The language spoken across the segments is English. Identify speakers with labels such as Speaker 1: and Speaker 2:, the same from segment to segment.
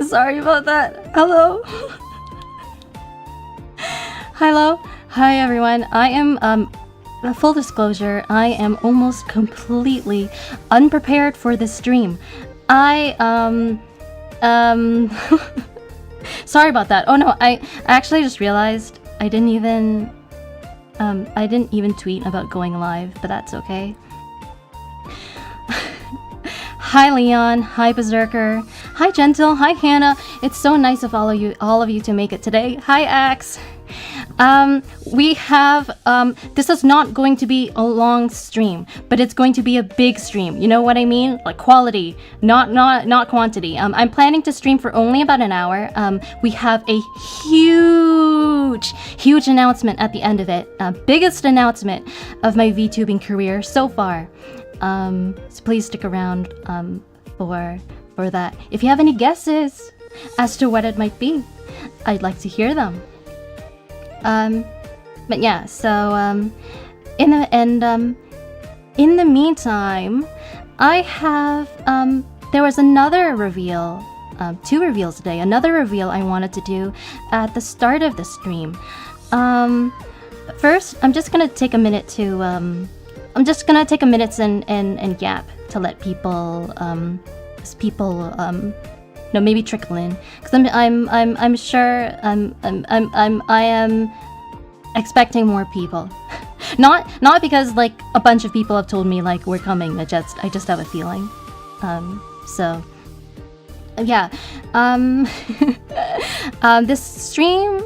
Speaker 1: Sorry about that. Hello. Hello. Hi everyone. I am full disclosure, I am almost completely unprepared for this stream. I sorry about that. Oh no, I actually just realized I didn't even tweet about going live, but that's okay. Hi Leon, hi Berserker, hi Gentle, hi Hannah. It's so nice of all of you to make it today. Hi Axe. We have this is not going to be a long stream, but it's going to be a big stream. You know what I mean? Like quality, not quantity. I'm planning to stream for only about an hour. We have a huge announcement at the end of it. Biggest announcement of my VTubing career so far. So please stick around for that. If you have any guesses as to what it might be, I'd like to hear them. But yeah, so in the meantime, I have there was another reveal, 2 reveals today. Another reveal I wanted to do at the start of the stream. First, I'm just gonna take a minute to and gap to let people maybe trickle in, because I'm sure I am expecting more people. not because like a bunch of people have told me like we're coming. I just have a feeling. So yeah. This stream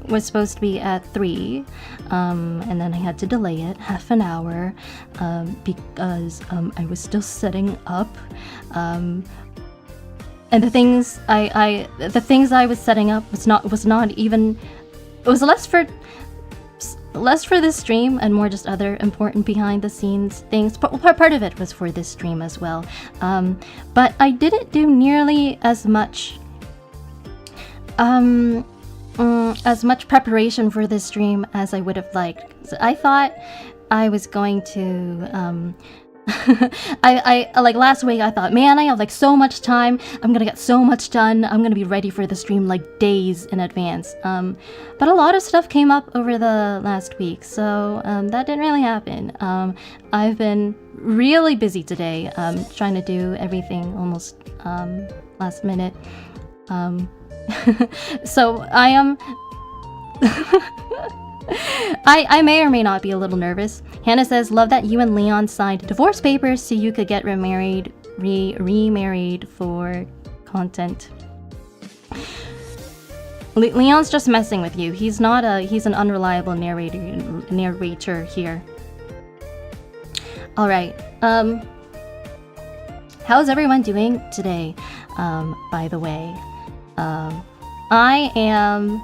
Speaker 1: was supposed to be at 3, and then I had to delay it half an hour because I was still setting up. And the things I was setting up was not even. It was less for this stream and more just other important behind the scenes things. Part of it was for this stream as well. But I didn't do nearly as much preparation for this stream as I would have liked. So I thought I was going to I like last week I thought, man, I have like so much time, I'm gonna get so much done, I'm gonna be ready for the stream like days in advance. But a lot of stuff came up over the last week, so that didn't really happen. I've been really busy today, trying to do everything almost last minute. So I am I may or may not be a little nervous. Hannah says, love that you and Leon signed divorce papers so you could get remarried for content. Leon's just messing with you. He's an unreliable narrator here. Alright, how's everyone doing today? By the way, I am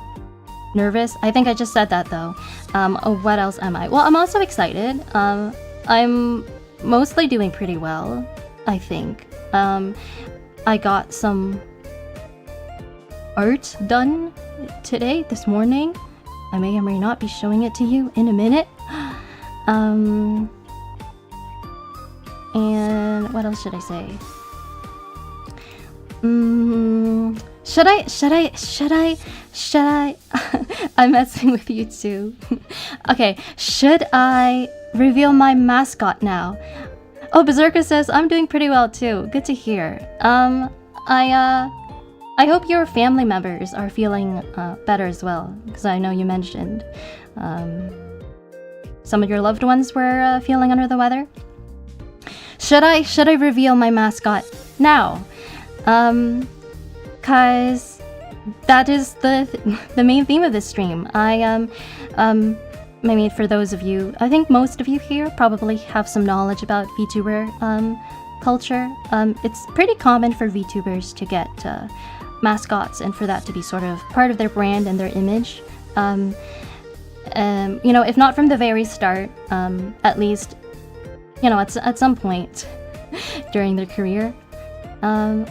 Speaker 1: nervous. I think I just said that though. What else am I? Well, I'm also excited. I'm mostly doing pretty well, I think. I got some art done this morning. I may or may not be showing it to you in a minute. And what else should I say? Should I? I'm messing with you too. Okay, should I reveal my mascot now? Oh, Berserker says, I'm doing pretty well too. Good to hear. I hope your family members are feeling better as well, because I know you mentioned some of your loved ones were feeling under the weather. Should I reveal my mascot now? Cause that is the main theme of this stream. I mean, for those of you, I think most of you here probably have some knowledge about VTuber culture. It's pretty common for VTubers to get mascots and for that to be sort of part of their brand and their image. You know, if not from the very start, at least, you know, at some point during their career. And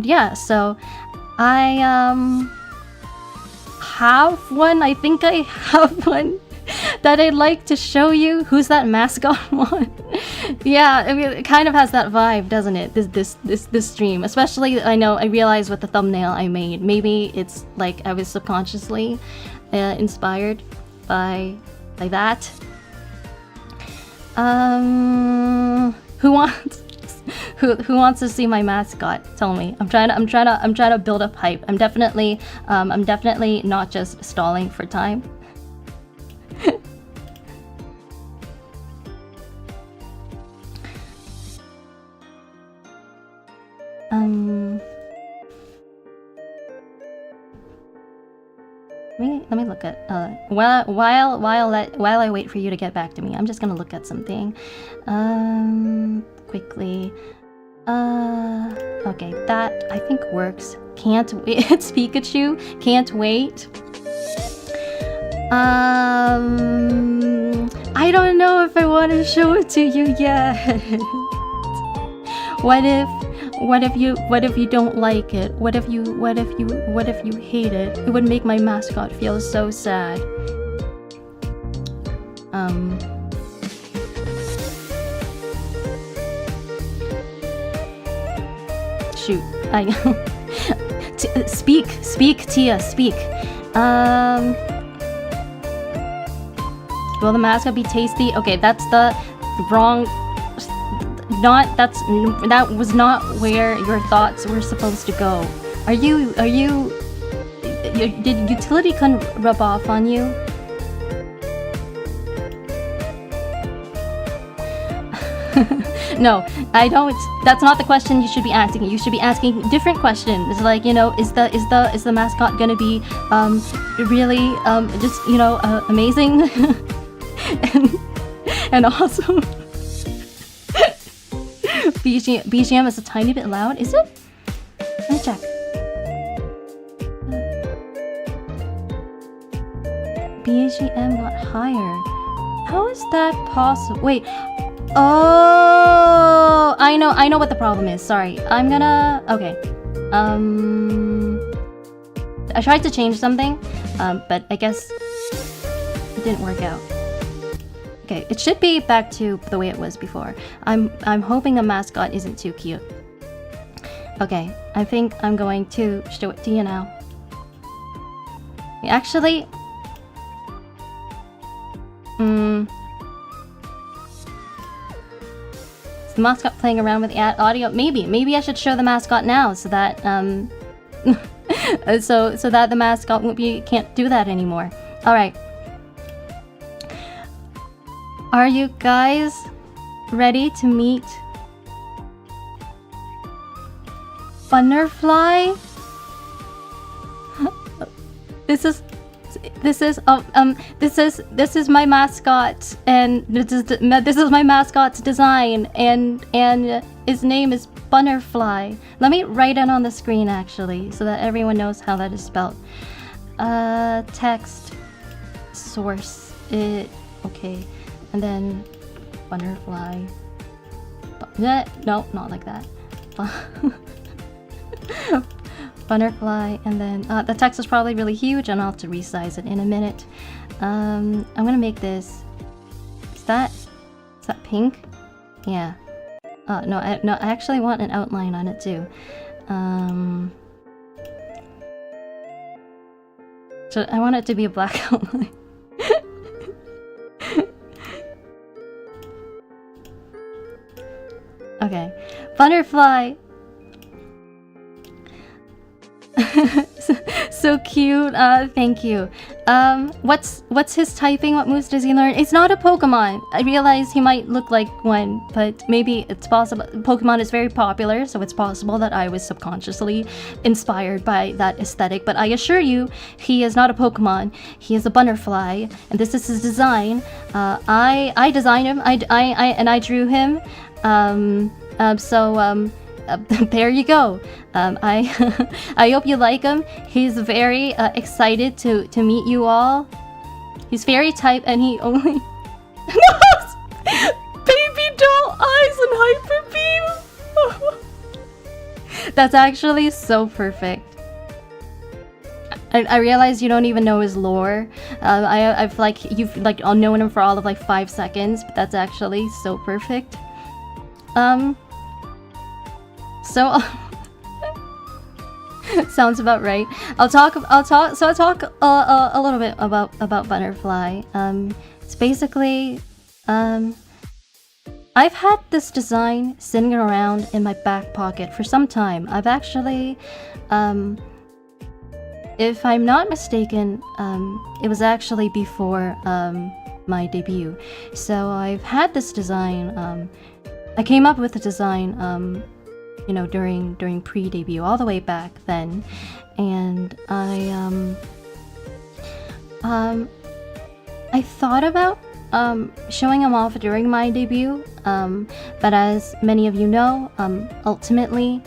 Speaker 1: yeah, so I have one. I think I have one. that I'd like to show you. Who's that mascot one? Yeah, I mean, it kind of has that vibe, doesn't it? This stream, especially I realize with the thumbnail I made. Maybe it's like I was subconsciously inspired by that. Who wants to see my mascot? Tell me. I'm trying to build up hype. I'm definitely not just stalling for time. Let me look at while I wait for you to get back to me. I'm just gonna look at something quickly. Okay, that I think works. Can't wait. It's Pikachu. Can't wait. I don't know if I want to show it to you yet. What if you don't like it? What if you hate it? It would make my mascot feel so sad. Shoot. Speak, Tia, speak. Will the mascot be tasty? Okay, that's the wrong. That was not where your thoughts were supposed to go. Did utility couldn't rub off on you? No, I don't. That's not the question you should be asking. You should be asking different questions. Like, you know, is the mascot gonna be really just, you know, amazing and awesome? BGM is a tiny bit loud. Is it? Let me check. BGM got higher. How is that possible? Wait. Oh, I know what the problem is. Sorry. I'm gonna. Okay. I tried to change something, but I guess it didn't work out. Okay, it should be back to the way it was before. I'm hoping the mascot isn't too cute. Okay, I think I'm going to show it to you now. Actually, is the mascot playing around with the audio? Maybe I should show the mascot now so that so that the mascot can't do that anymore. All right. Are you guys ready to meet Bunnerfly? This is my mascot, and this is my mascot's design, and his name is Bunnerfly. Let me write it on the screen actually, so that everyone knows how that is spelled. Text source. Okay. And then Bunnerfly. No, not like that. Bunnerfly, and then the text is probably really huge, and I'll have to resize it in a minute. I'm gonna make this. Is that pink? Yeah. No, I actually want an outline on it too. So I want it to be a black outline. Okay, Bunnerfly. So cute. Thank you. What's his typing? What moves does he learn? It's not a Pokemon. I realize he might look like one, but maybe it's possible. Pokemon is very popular, so it's possible that I was subconsciously inspired by that aesthetic. But I assure you, he is not a Pokemon. He is a Bunnerfly, and this is his design. I designed him. I drew him. There you go. I hope you like him. He's very excited to meet you all. He's fairy type, and he only knows baby doll eyes and hyper beam. That's actually so perfect. I realize you don't even know his lore. I've like, you've like known him for all of like 5 seconds, but that's actually so perfect. So sounds about right. I'll talk a little bit about Bunnerfly. It's basically, I've had this design sitting around in my back pocket for some time. I've actually, if I'm not mistaken, it was actually before my debut. So I've had this design, I came up with the design, you know, during pre-debut, all the way back then, and I thought about showing them off during my debut, but as many of you know, ultimately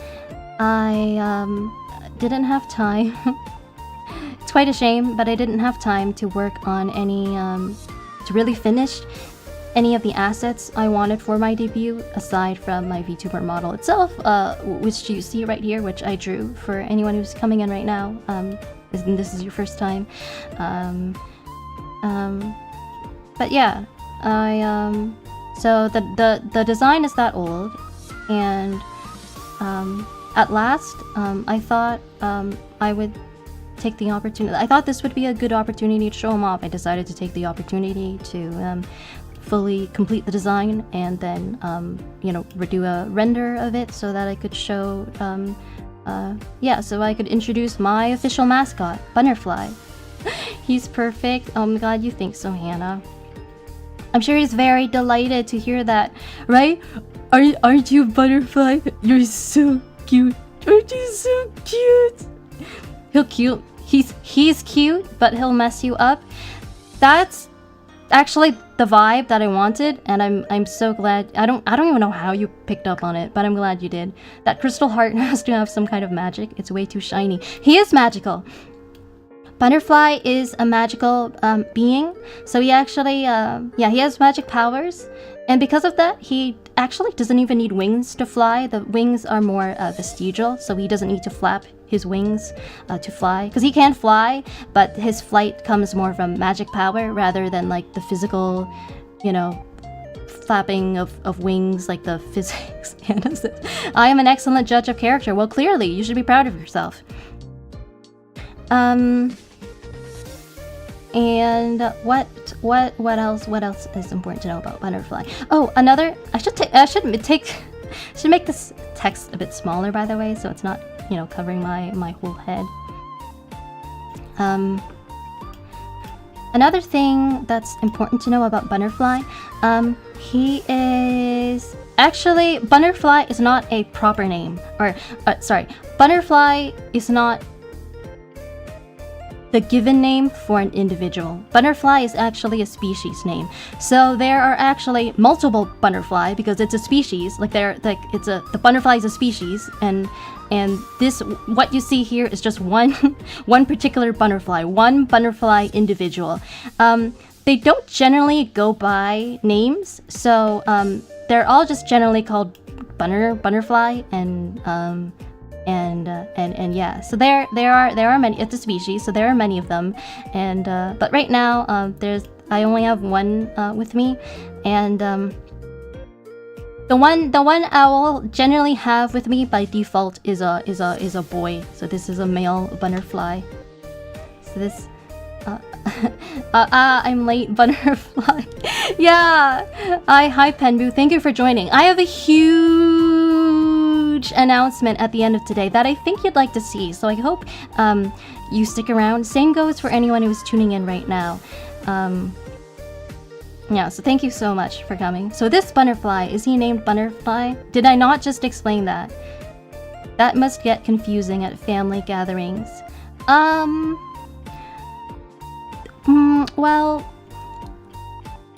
Speaker 1: I didn't have time. It's quite a shame, but I didn't have time to work on any to really finish any of the assets I wanted for my debut, aside from my VTuber model itself, which you see right here, which I drew for anyone who's coming in right now, and this is your first time. But yeah, so the design is that old, and at last, I thought I would take the opportunity. I thought this would be a good opportunity to show them off. I decided to take the opportunity to fully complete the design, and then you know, do a render of it so that I could show yeah, so I could introduce my official mascot, Bunnerfly. He's perfect. Oh my god, you think so, Hannah? I'm sure he's very delighted to hear that, right? Aren't you Bunnerfly? You're so cute. Aren't you so cute? He's cute, but he'll mess you up. That's actually the vibe that I wanted, and I'm so glad. I don't even know how you picked up on it, but I'm glad you did. That crystal heart has to have some kind of magic. It's way too shiny. He is magical. Bunnerfly is a magical being, so he actually, yeah, he has magic powers, and because of that, he actually doesn't even need wings to fly. The wings are more vestigial, so he doesn't need to flap his wings to fly, because he can fly, but his flight comes more from magic power rather than like the physical, you know, flapping of wings, like the physics. I am an excellent judge of character. Well, clearly, you should be proud of yourself. And what else is important to know about Bunnerfly? Oh, another, I should make this text a bit smaller, by the way, so it's not, you know, covering my whole head. Another thing that's important to know about Bunnerfly, he is actually, Bunnerfly is not a proper name, or sorry, Bunnerfly is not the given name for an individual. Bunnerfly is actually a species name. So there are actually multiple Bunnerfly because it's a species. Like the Bunnerfly is a species, and this, what you see here is just one particular Bunnerfly, one Bunnerfly individual. They don't generally go by names, so they're all just generally called Bunnerfly, and yeah, so there are many. It's a species, so there are many of them, and but right now I only have one with me, and the one I will generally have with me by default is a boy. So this is a male Bunnerfly. So this I'm late, Bunnerfly. Yeah, hi Penbu, thank you for joining. I have a huge announcement at the end of today that I think you'd like to see, so I hope you stick around. Same goes for anyone who's tuning in right now. Yeah, so thank you so much for coming. So this Bunnerfly, is he named Bunnerfly? Did I not just explain that? That must get confusing at family gatherings. Well,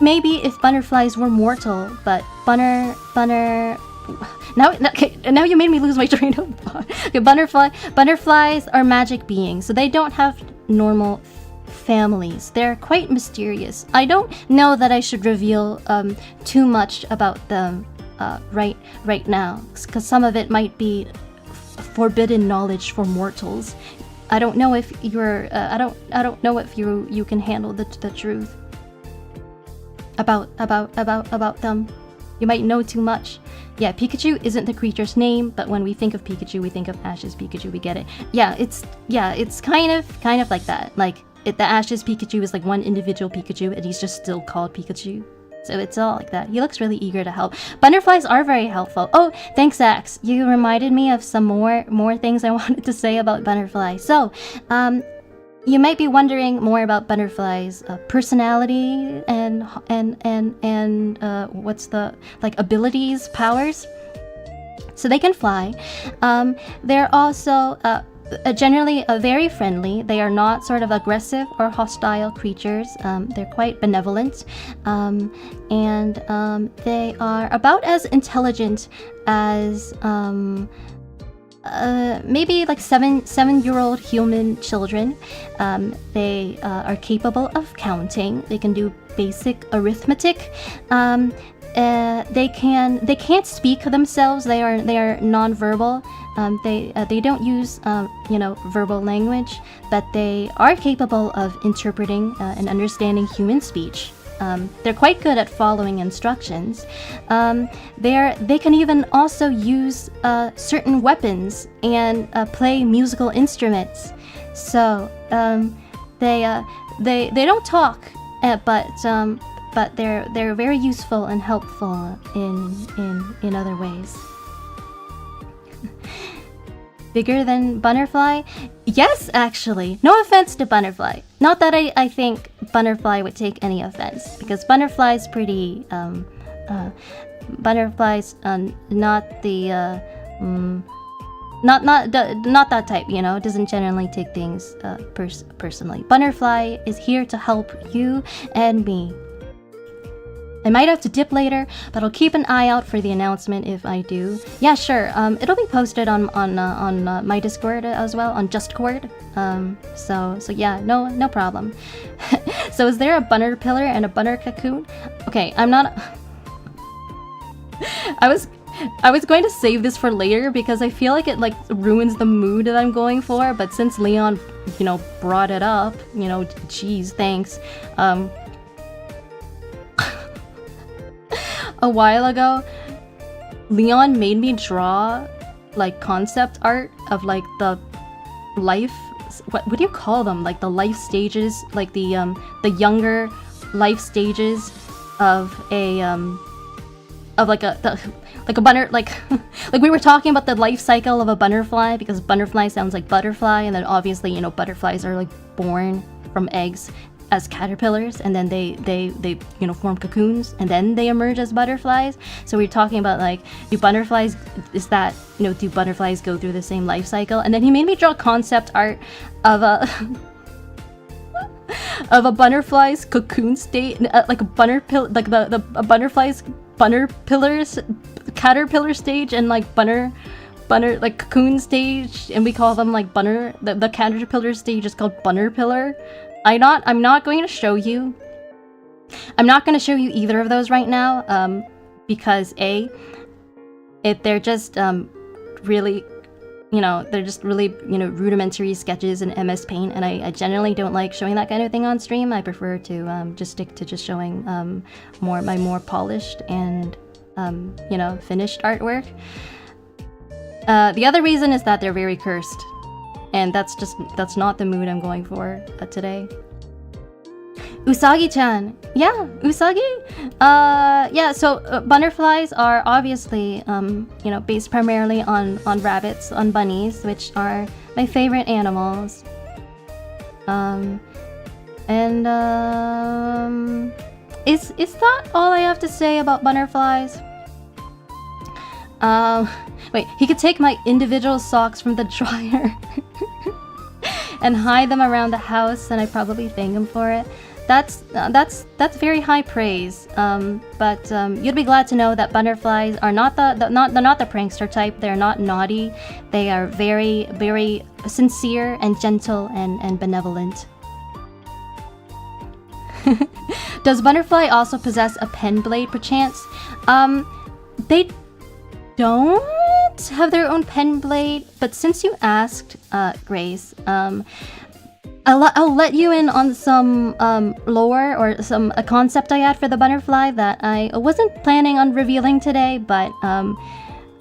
Speaker 1: maybe if Bunnerflies were mortal, but now you made me lose my train of thought. Okay, Bunnerflies are magic beings, so they don't have normal families. They're quite mysterious. I don't know that I should reveal too much about them right now, because some of it might be forbidden knowledge for mortals. I don't know if you're I don't know if you can handle the truth about them. You might know too much. Yeah, Pikachu isn't the creature's name, but when we think of Pikachu, we think of Ash's Pikachu. We get it. Yeah, it's kind of like that. Like the Ash's Pikachu is like one individual Pikachu, and he's just still called Pikachu. So it's all like that. He looks really eager to help. Bunnerflies are very helpful. Oh, thanks, Axe. You reminded me of some more things I wanted to say about Bunnerfly. So, you might be wondering more about Bunnerfly's personality and what's the like abilities, powers. So they can fly. They're also generally very friendly. They are not sort of aggressive or hostile creatures. They're quite benevolent, and they are about as intelligent as maybe like seven-year-old human children. They are capable of counting. They can do basic arithmetic. They can't speak themselves. They are non-verbal. They don't use verbal language, but they are capable of interpreting and understanding human speech. They're quite good at following instructions. They can even also use certain weapons and play musical instruments. So they don't talk, but they're very useful and helpful in other ways. Bigger than Bunnerfly? Yes, actually. No offense to Bunnerfly. Not that I think Bunnerfly would take any offense, because Bunnerfly's pretty Bunnerfly's not the not that type, you know. Doesn't generally take things personally. Bunnerfly is here to help you and me. I might have to dip later, but I'll keep an eye out for the announcement if I do. Yeah, sure. It'll be posted on my Discord as well, on JustCord. So yeah, no problem. So is there a Bunnerpillar and a Bunnercocoon? Okay, I'm not. I was going to save this for later because I feel like it like ruins the mood that I'm going for. But since Leon, brought it up, geez, thanks. A while ago, Leon made me draw like concept art of like the life, what do you call them? Like the life stages, like the younger life stages of a like a bunner, like we were talking about the life cycle of a Bunnerfly, because Bunnerfly sounds like butterfly, and then obviously butterflies are like born from eggs as caterpillars, and then they form cocoons, and then they emerge as butterflies. So we're talking about like, do butterflies go through the same life cycle? And then he made me draw concept art of a of a butterfly's cocoon state, like a a butterfly's Bunnerpillar's caterpillar stage, and like bunner like cocoon stage, and we call them like the caterpillar stage is called Bunnerpillar. I'm not going to show you. I'm not going to show you either of those right now, because they're just really, they're just really, rudimentary sketches in MS Paint, and I generally don't like showing that kind of thing on stream. I prefer to just stick to just showing my more polished and finished artwork. The other reason is that they're very cursed. And that's not the mood I'm going for today. Usagi-chan. Yeah, Usagi? Yeah, so Bunnerflies are obviously, based primarily on rabbits, on bunnies, which are my favorite animals. Is that all I have to say about Bunnerflies? Wait, he could take my individual socks from the dryer and hide them around the house, and I probably thank him for it. That's very high praise. But you'd be glad to know that Bunnerflies are not they're not the prankster type. They're not naughty. They are very, very sincere and gentle and benevolent. Does Bunnerfly also possess a pen blade, perchance? They don't. don't have their own pen blade, but since you asked, Grace, I'll let you in on some lore or a concept I had for the Bunnerfly that I wasn't planning on revealing today, but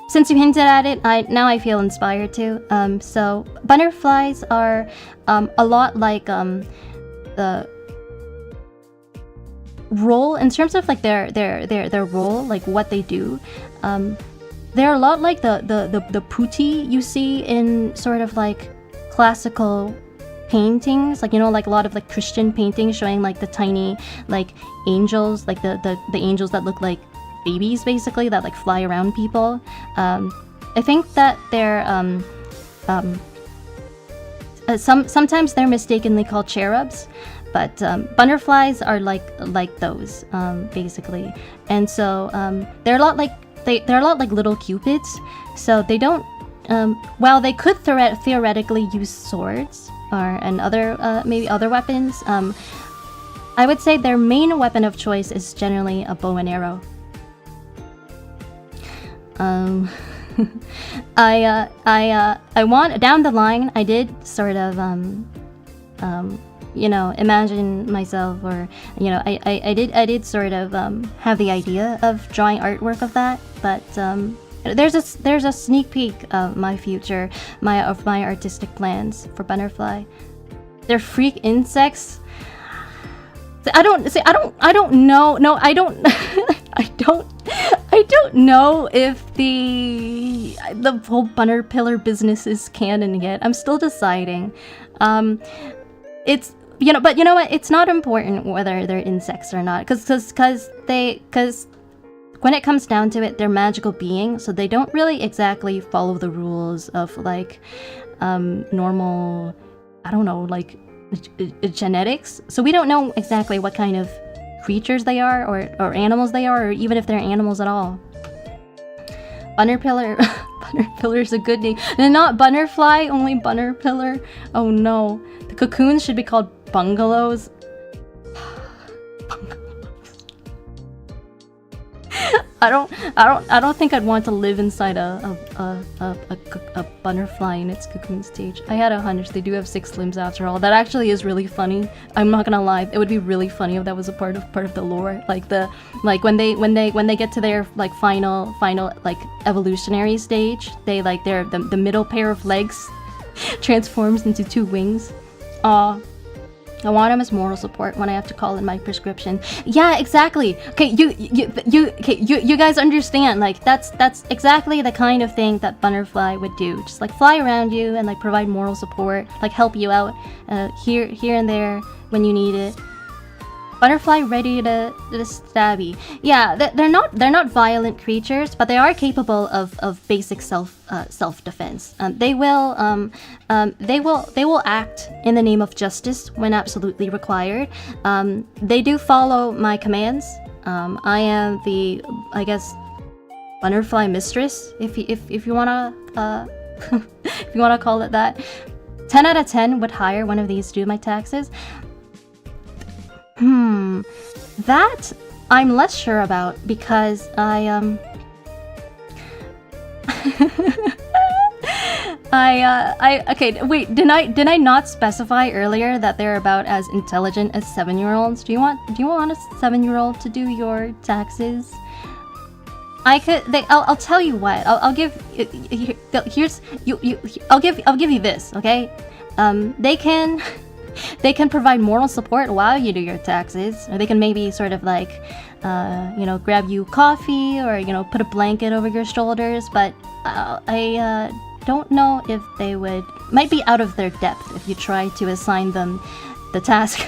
Speaker 1: since you hinted at it, now I feel inspired to. So Bunnerflies are a lot like the role in terms of like their role, like what they do. They're a lot like the putti you see in sort of like classical paintings, like, you know, like a lot of like Christian paintings showing like the tiny like angels, like the angels that look like babies basically, that like fly around people. I think that they're sometimes they're mistakenly called cherubs, but Bunnerflies are like those basically, and so they're a lot like they're a lot like little cupids. So they don't while they could theoretically use swords and other maybe other weapons, I would say their main weapon of choice is generally a bow and arrow. I want down the line, I did sort of you know, imagine myself, or you know, I did sort of have the idea of drawing artwork of that, but there's a sneak peek of my future, of my artistic plans for Bunnerfly. They're freak insects. I don't know. No, I don't. I don't know if the whole Bunnerpillar business is canon yet. I'm still deciding. It's, you know, but you know what? It's not important whether they're insects or not, because when it comes down to it, they're magical beings, so they don't really exactly follow the rules of like normal, I don't know, like genetics. So we don't know exactly what kind of creatures they are, or animals they are, or even if they're animals at all. Bunnerpillar, Bunnerpillar is a good name. And not Bunnerfly, only Bunnerpillar. Oh no. The cocoons should be called bungalows. I don't think I'd want to live inside a Bunnerfly in its cocoon stage. I had a hunch they do have 6 limbs after all. That actually is really funny. I'm not gonna lie. It would be really funny if that was a part of the lore. Like when they get to their like final like evolutionary stage, they like the middle pair of legs transforms into 2 wings. Aw. I want him as moral support when I have to call in my prescription. Yeah, exactly. Okay, you guys understand. Like that's exactly the kind of thing that Bunnerfly would do. Just like fly around you and like provide moral support, like help you out here and there when you need it. Bunnerfly ready to stabby. Yeah, they're not violent creatures, but they are capable of basic self-defense. They will act in the name of justice when absolutely required. They do follow my commands. I am the, I guess, Bunnerfly mistress, if you wanna if you wanna call it that. 10 out of 10 would hire one of these to do my taxes. That I'm less sure about, because I okay, wait, did I not specify earlier that they're about as intelligent as 7-year-olds? Do you want a 7-year-old to do your taxes? I'll tell you what. I'll give you this, okay? They can provide moral support while you do your taxes, or they can maybe sort of like, you know, grab you coffee, or, you know, put a blanket over your shoulders, but I don't know if they might be out of their depth if you try to assign them the task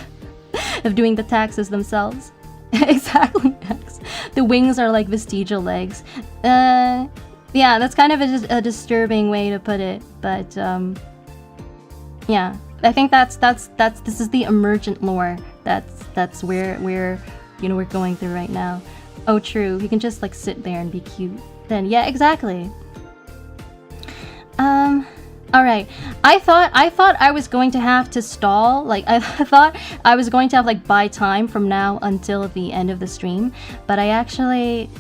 Speaker 1: of doing the taxes themselves. Exactly, Max. The wings are like vestigial legs. Yeah, that's kind of a disturbing way to put it, but yeah. I think this is the emergent lore. That's where we're going through right now. Oh, true. He can just like sit there and be cute. Then yeah, exactly. All right. I thought I was going to have to stall. Like I thought I was going to have like buy time from now until the end of the stream, but I actually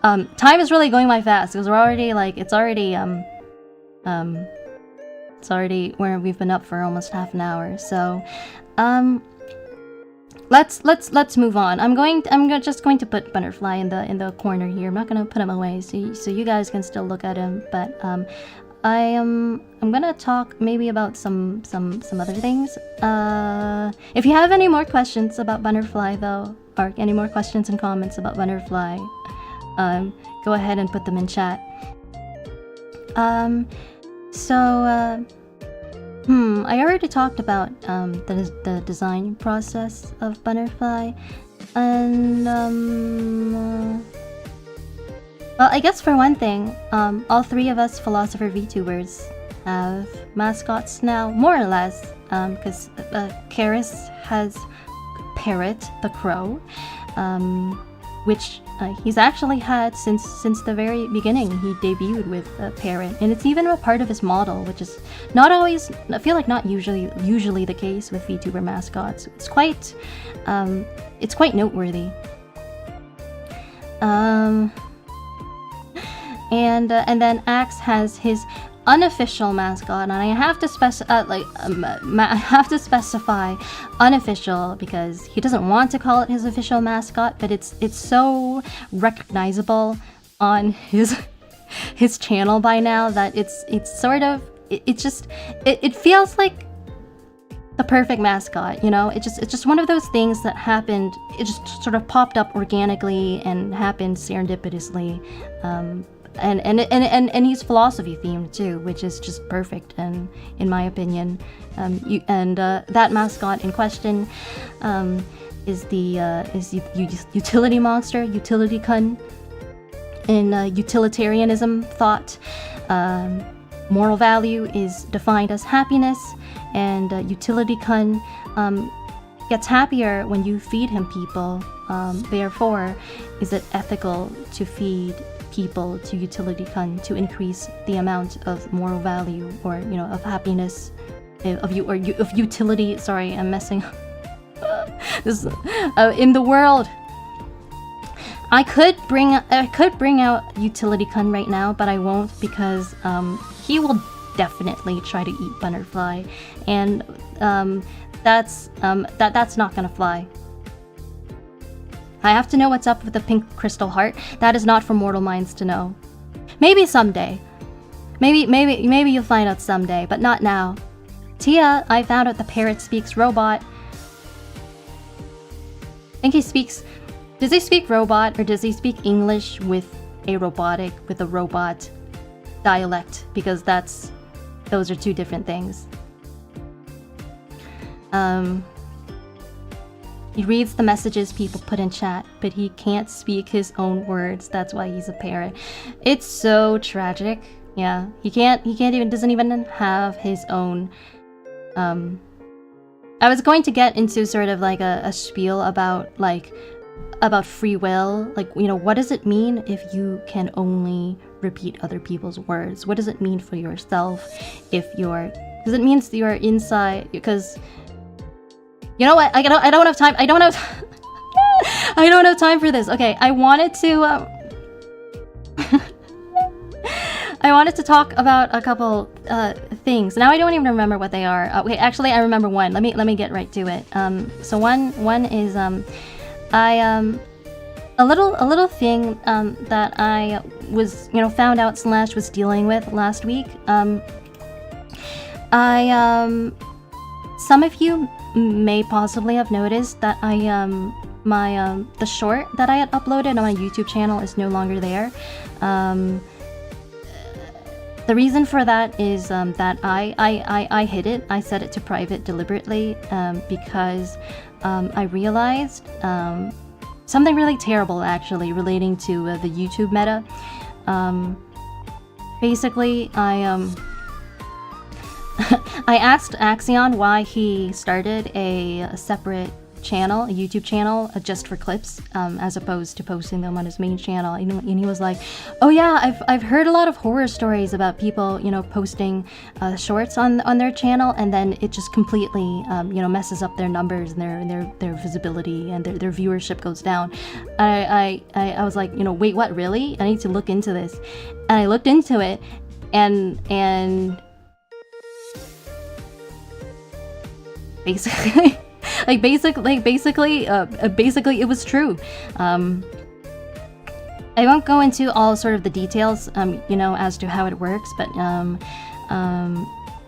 Speaker 1: time is really going by fast because we're already like it's already where we've been up for almost half an hour. So, let's move on. I'm just going to put Bunnerfly in the corner here. I'm not gonna put him away, so you guys can still look at him. But I'm gonna talk maybe about some other things. If you have any more questions about Bunnerfly though, or any more questions and comments about Bunnerfly, go ahead and put them in chat. I already talked about the design process of Bunnerfly, and well, I guess for one thing, all three of us philosopher VTubers have mascots now, more or less, because Charis has Parrot the crow, which he's actually had since the very beginning. He debuted with Parrot, and it's even a part of his model, which is not always, I feel like not usually the case with VTuber mascots. It's quite noteworthy. And then Axe has his unofficial mascot, and I have to specify unofficial because he doesn't want to call it his official mascot, but it's so recognizable on his channel by now that it feels like the perfect mascot, you know? It's just one of those things that happened. It just sort of popped up organically and happened serendipitously. And he's philosophy themed too, which is just perfect, and in my opinion, that mascot in question is the utility monster, utility kun. In utilitarianism thought, moral value is defined as happiness, and utility kun gets happier when you feed him people. Therefore, is it ethical to feed people to utility kun to increase the amount of moral value, or of happiness, of utility? Sorry, I'm messing up. This in the world. I could bring out utility kun right now, but I won't, because he will definitely try to eat Bunnerfly, and that's not gonna fly. I have to know what's up with the pink crystal heart. That is not for mortal minds to know. Maybe someday. Maybe you'll find out someday, but not now. Tia, I found out the parrot speaks robot. I think he speaks... Does he speak robot, or does he speak English with a robot dialect? Because those are two different things. He reads the messages people put in chat, but he can't speak his own words. That's why he's a parrot. It's so tragic. Yeah, he doesn't even have his own. I was going to get into sort of like a spiel about free will. Like, what does it mean if you can only repeat other people's words? What does it mean for yourself if because it means you're inside, because you know what? I don't have time. I don't have time for this. Okay, I wanted to talk about a couple things. Now I don't even remember what they are. Okay, actually I remember one. Let me get right to it. So one is a little thing that I was found out / was dealing with last week. Some of you may possibly have noticed that the short that I had uploaded on my YouTube channel is no longer there. The reason for that is that I hid it. I set it to private deliberately because I realized something really terrible, actually, relating to the YouTube meta. Basically, I asked Axaeon why he started a separate channel, a YouTube channel, just for clips, as opposed to posting them on his main channel. And he was like, "Oh yeah, I've heard a lot of horror stories about people, you know, posting shorts on their channel, and then it just completely, you know, messes up their numbers and their visibility, and their viewership goes down." I was like, you know, wait, what? Really? I need to look into this, and I looked into it, and basically. Basically, it was true. I won't go into all sort of the details, you know, as to how it works, but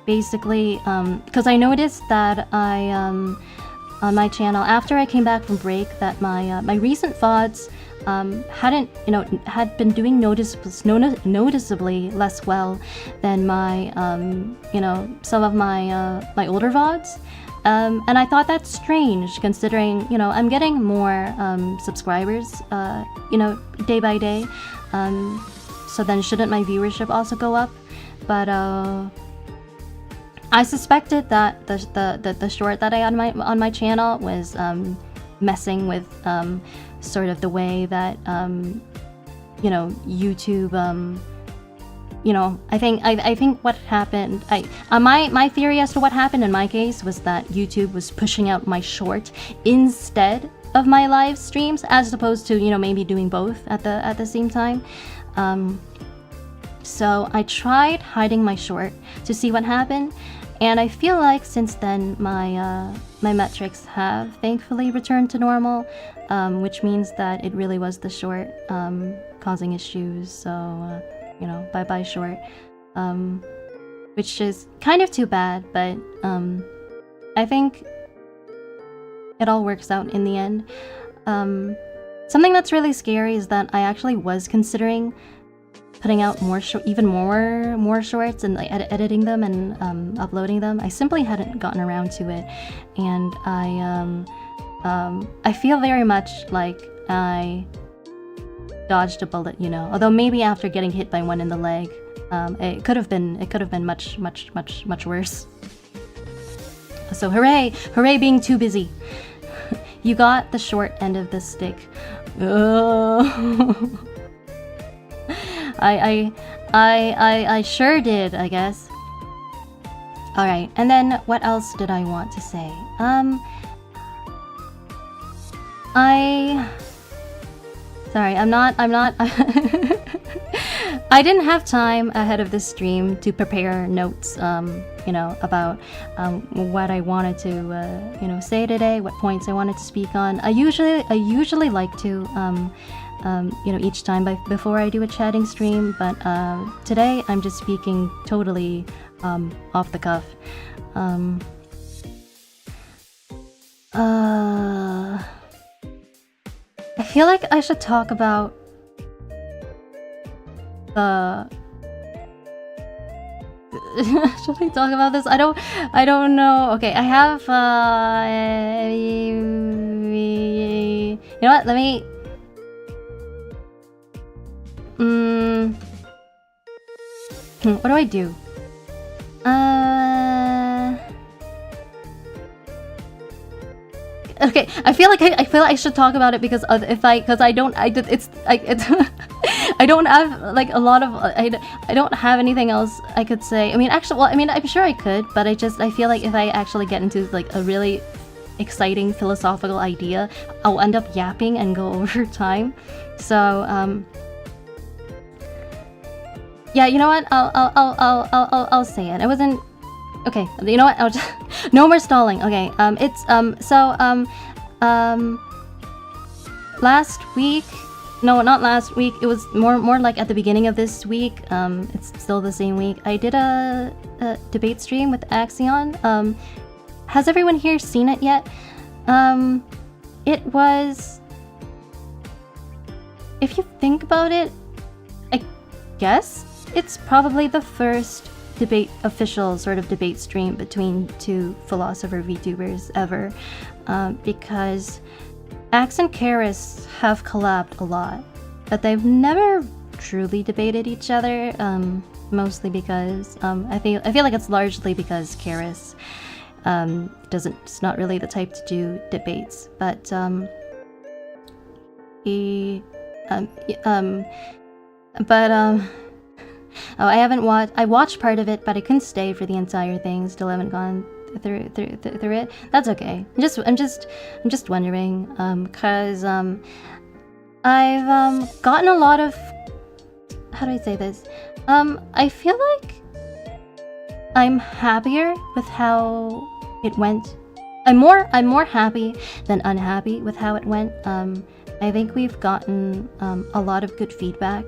Speaker 1: basically, because I noticed that on my channel, after I came back from break, that my recent VODs hadn't, you know, had been doing noticeably less well than my, you know, some of my my older VODs. And I thought that's strange, considering, you know, I'm getting more subscribers, you know, day by day. So then shouldn't my viewership also go up? But I suspected that the short that I had on my channel was messing with sort of the way that you know, YouTube. You know, I think what happened, my theory as to what happened in my case was that YouTube was pushing out my short instead of my live streams, as opposed to, you know, maybe doing both at the same time. So I tried hiding my short to see what happened, and I feel like since then my my metrics have thankfully returned to normal, which means that it really was the short causing issues. So. You know, bye short, which is kind of too bad, but I think it all works out in the end. Something that's really scary is that I actually was considering putting out even more shorts and like editing them and uploading them. I simply hadn't gotten around to it, and I feel very much like I dodged a bullet, you know. Although maybe after getting hit by one in the leg, it could have been much worse. So hooray being too busy. You got the short end of the stick. I sure did, I guess. All right, and then what else did I want to say? Sorry, I'm not I didn't have time ahead of this stream to prepare notes, you know, about what I wanted to, you know, say today, what points I wanted to speak on. I usually like to, you know, each time before I do a chatting stream, but today I'm just speaking totally off the cuff. I feel like I should talk about the. Should I talk about this? I don't know. Okay, I have. You know what? Let me. What do I do? Okay, I feel like I should talk about it because I don't have like a lot of I don't have anything else I could say. I mean, actually, well, I mean, I'm sure I could, but I feel like if I actually get into like a really exciting philosophical idea, I'll end up yapping and go over time. So yeah, you know what? I'll say it. I wasn't. Okay, you know what? I'll just no more stalling. Okay, last week, no, not last week. It was more like at the beginning of this week. It's still the same week. I did a debate stream with Axaeon. Has everyone here seen it yet? It was. If you think about it, I guess it's probably the first official sort of debate stream between two philosopher VTubers ever, because Axe and Charis have collabed a lot, but they've never truly debated each other, mostly because I feel like it's largely because Charis It's not really the type to do debates, but oh, I watched part of it, but I couldn't stay for the entire thing. Still haven't gone through it. That's okay. I'm just wondering, cause I've gotten a lot of, how do I say this? I feel like I'm happier with how it went. I'm more happy than unhappy with how it went. I think we've gotten a lot of good feedback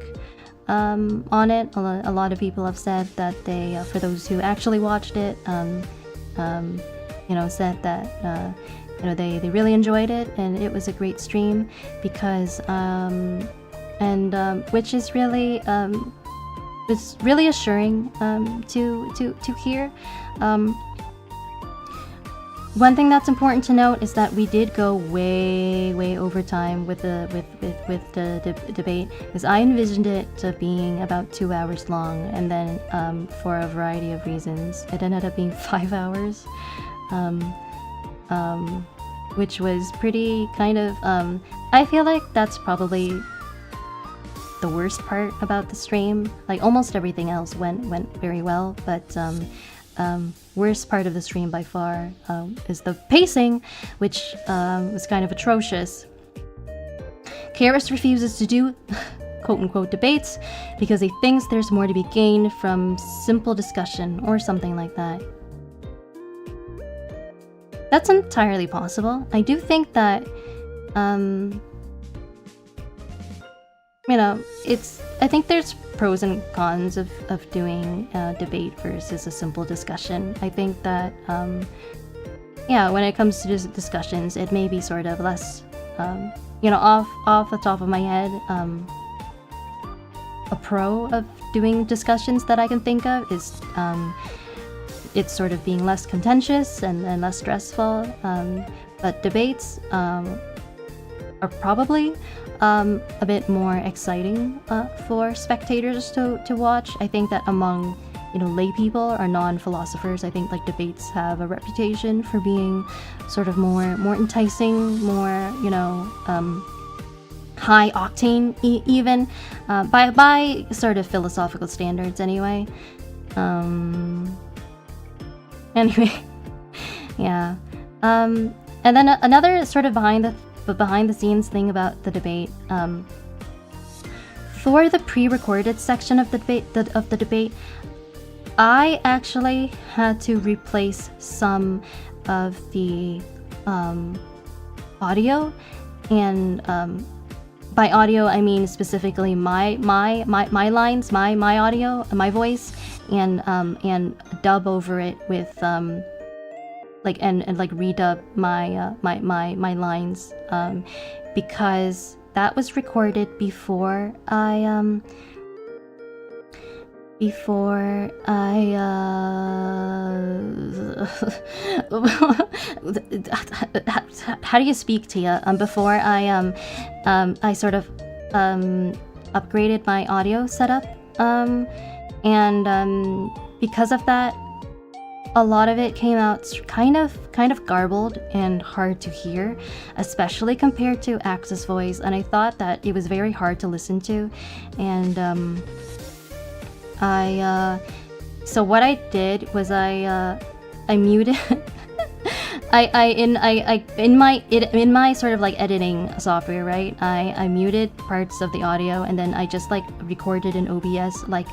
Speaker 1: on it. A lot of people have said that they, for those who actually watched it, said that they really enjoyed it and it was a great stream because which is really it's really assuring to hear. One thing that's important to note is that we did go way over time with the debate, because I envisioned it to being about 2 hours long, and then for a variety of reasons it ended up being 5 hours, which was pretty kind of I feel like that's probably the worst part about the stream. Like almost everything else went very well, but worst part of the stream by far is the pacing, which was kind of atrocious. Charis refuses to do quote-unquote debates because he thinks there's more to be gained from simple discussion or something like that. That's entirely possible. I do think that I think there's pros and cons of doing debate versus a simple discussion. I think that, when it comes to discussions, it may be sort of less, off the top of my head, a pro of doing discussions that I can think of is it's sort of being less contentious and less stressful. But debates are probably a bit more exciting for spectators to watch. I think that among lay people or non-philosophers, I think like debates have a reputation for being sort of more enticing, more high octane even by sort of philosophical standards anyway. Anyway, yeah. And then another sort of behind the scenes thing about the debate, for the pre-recorded section of the debate, I actually had to replace some of the audio, and by audio I mean specifically my lines, my audio, my voice, and dub over it with redub my lines, because that was recorded before I how do you speak, Tia? Before I sort of upgraded my audio setup, and because of that, a lot of it came out kind of garbled and hard to hear, especially compared to Axe's voice, and I thought that it was very hard to listen to. And so what I did was I muted in my sort of like editing software, right? I muted parts of the audio, and then I just like recorded in OBS like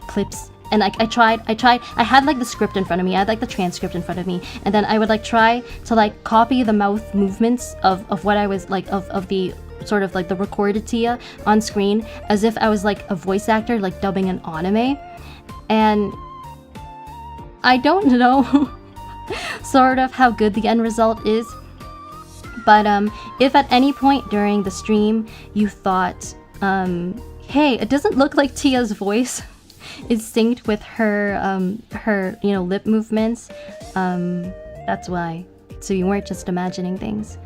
Speaker 1: clips. And I had like the script in front of me, I had like the transcript in front of me, and then I would like try to like copy the mouth movements of what I was like of the sort of like the recorded Tia on screen, as if I was like a voice actor like dubbing an anime. And I don't know sort of how good the end result is, but if at any point during the stream you thought, hey, it doesn't look like Tia's voice is synced with her lip movements, that's why. So you weren't just imagining things.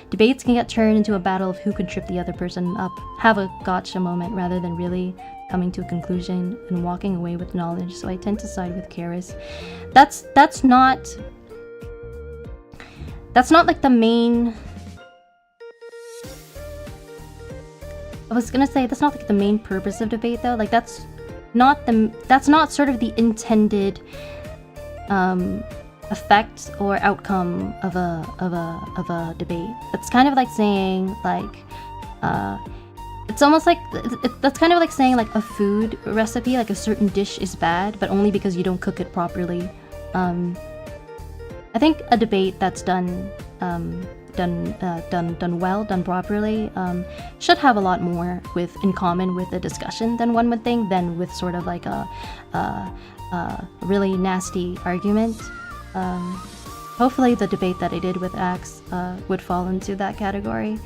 Speaker 1: Debates can get turned into a battle of who could trip the other person up, have a gotcha moment rather than really coming to a conclusion and walking away with knowledge. So I tend to side with Charis. That's not that's not like the main. I was gonna say that's not like the main purpose of debate though. Like that's not sort of the intended effect or outcome of a debate. It's kind of like saying like it's almost like that's kind of like saying like a food recipe, like a certain dish is bad, but only because you don't cook it properly. I think a debate that's done well, done properly, should have a lot more in common with a discussion than one would think, than with sort of like a really nasty argument. Hopefully the debate that I did with Axe would fall into that category.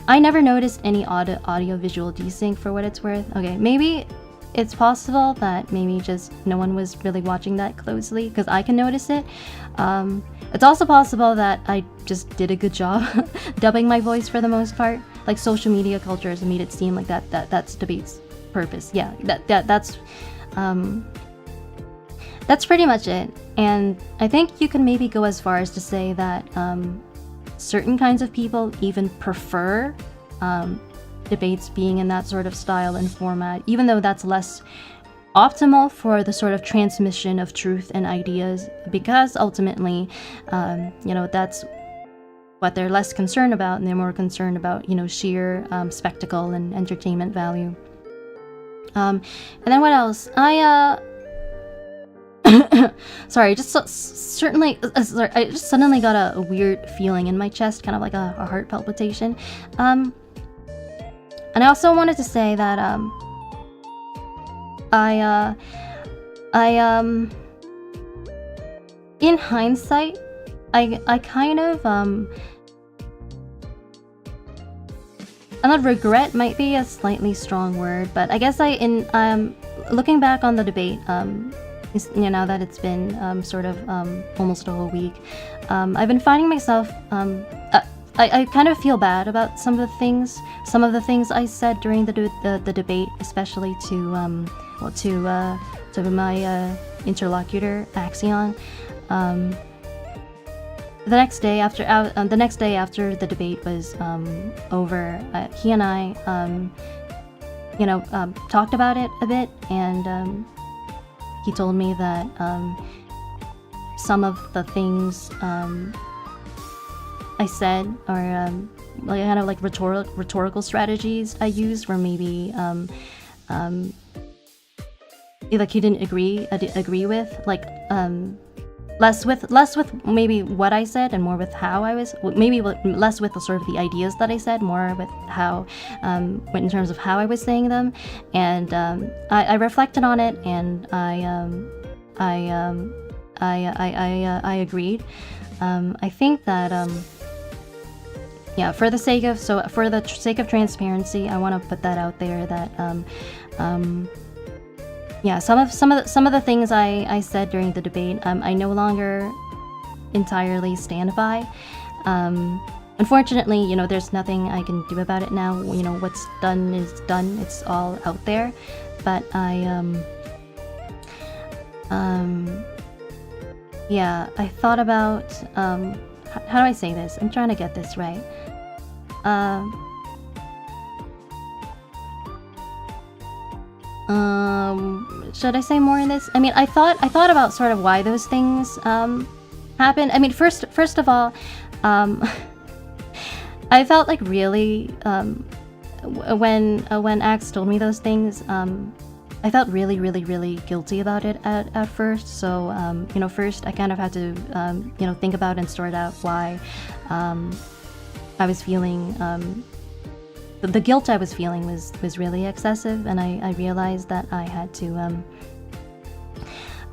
Speaker 1: I never noticed any audio-visual desync for what it's worth. Okay, maybe it's possible that maybe just no one was really watching that closely, because I can notice it. It's also possible that I just did a good job dubbing my voice for the most part. Like social media culture has made it seem like that's debate's purpose. Yeah, that's pretty much it. And I think you can maybe go as far as to say that certain kinds of people even prefer debates being in that sort of style and format, even though that's less optimal for the sort of transmission of truth and ideas, because ultimately, you know, that's what they're less concerned about, and they're more concerned about, you know, sheer spectacle and entertainment value. And then what else? Sorry, I just suddenly got a weird feeling in my chest, kind of like a heart palpitation. And I also wanted to say that in hindsight, I kind of regret might be a slightly strong word, but I guess looking back on the debate, you know, now that it's been sort of almost a whole week, I've been finding myself I kind of feel bad about some of the things I said during the debate, especially to my interlocutor Axaeon. The next day after the debate was over, he and I you know, talked about it a bit, and he told me that some of the things I said, or like kind of like rhetorical strategies I used, were maybe like he didn't agree with, like less with maybe what I said and more with how I was, maybe less with the sort of the ideas that I said, more with how in terms of how I was saying them. And I reflected on it, and I agreed. I think that yeah, for the sake of transparency, I want to put that out there that yeah, some of the things I said during the debate, I no longer entirely stand by. Unfortunately, you know, there's nothing I can do about it now. You know, what's done is done. It's all out there. But yeah, I thought about how do I say this? I'm trying to get this right. Should I say more in this? I mean, I thought about sort of why those things happened. I mean, first of all, I felt like really when Axe told me those things, I felt really guilty about it at first. So you know, first I kind of had to you know, think about and sort out why I was feeling the guilt I was feeling was really excessive, and I realized that I had to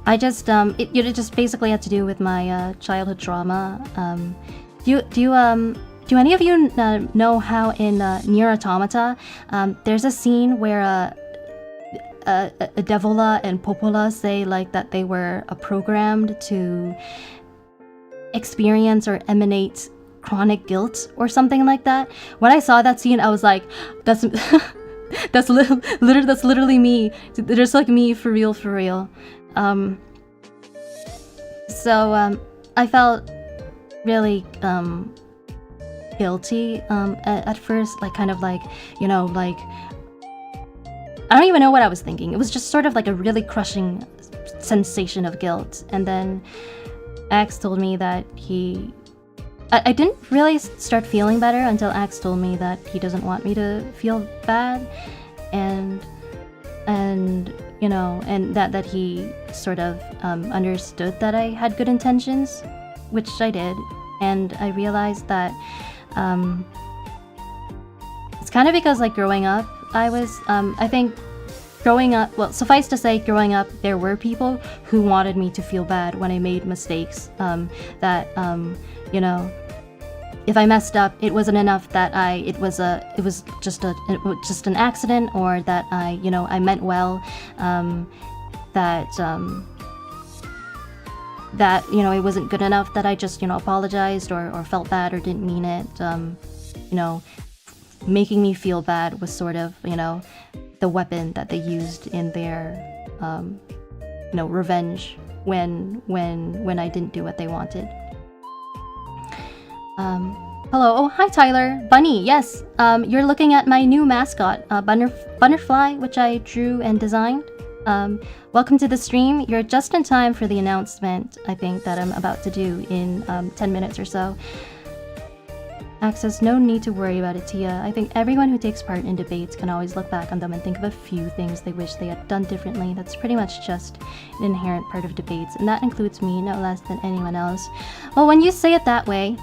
Speaker 1: it just basically had to do with my childhood trauma. Do any of you know how in Nier Automata there's a scene where Devola and Popola say like that they were programmed to experience or emanate chronic guilt or something like that? When I saw that scene, I was like, that's literally me. There's like me for real. So I felt really guilty at first, like kind of like, you know, like I don't even know what I was thinking. It was just sort of like a really crushing sensation of guilt. And then Axe told me that I didn't really start feeling better until Axe told me that he doesn't want me to feel bad, and you know, and that he sort of understood that I had good intentions, which I did. And I realized that it's kind of because, like, growing up, I was I think growing up, well, suffice to say, growing up, there were people who wanted me to feel bad when I made mistakes, that you know, if I messed up, it wasn't enough that it was just an accident, or that I meant well, that you know, it wasn't good enough that I just, you know, apologized or felt bad or didn't mean it. You know, making me feel bad was sort of, you know, the weapon that they used in their you know, revenge when I didn't do what they wanted. Hello. Oh, hi, Tyler. Bunny, yes. You're looking at my new mascot, Bunnerfly, which I drew and designed. Welcome to the stream. You're just in time for the announcement, I think, that I'm about to do in 10 minutes or so. Axe says, no need to worry about it, Tia. I think everyone who takes part in debates can always look back on them and think of a few things they wish they had done differently. That's pretty much just an inherent part of debates, and that includes me no less than anyone else. Well, when you say it that way,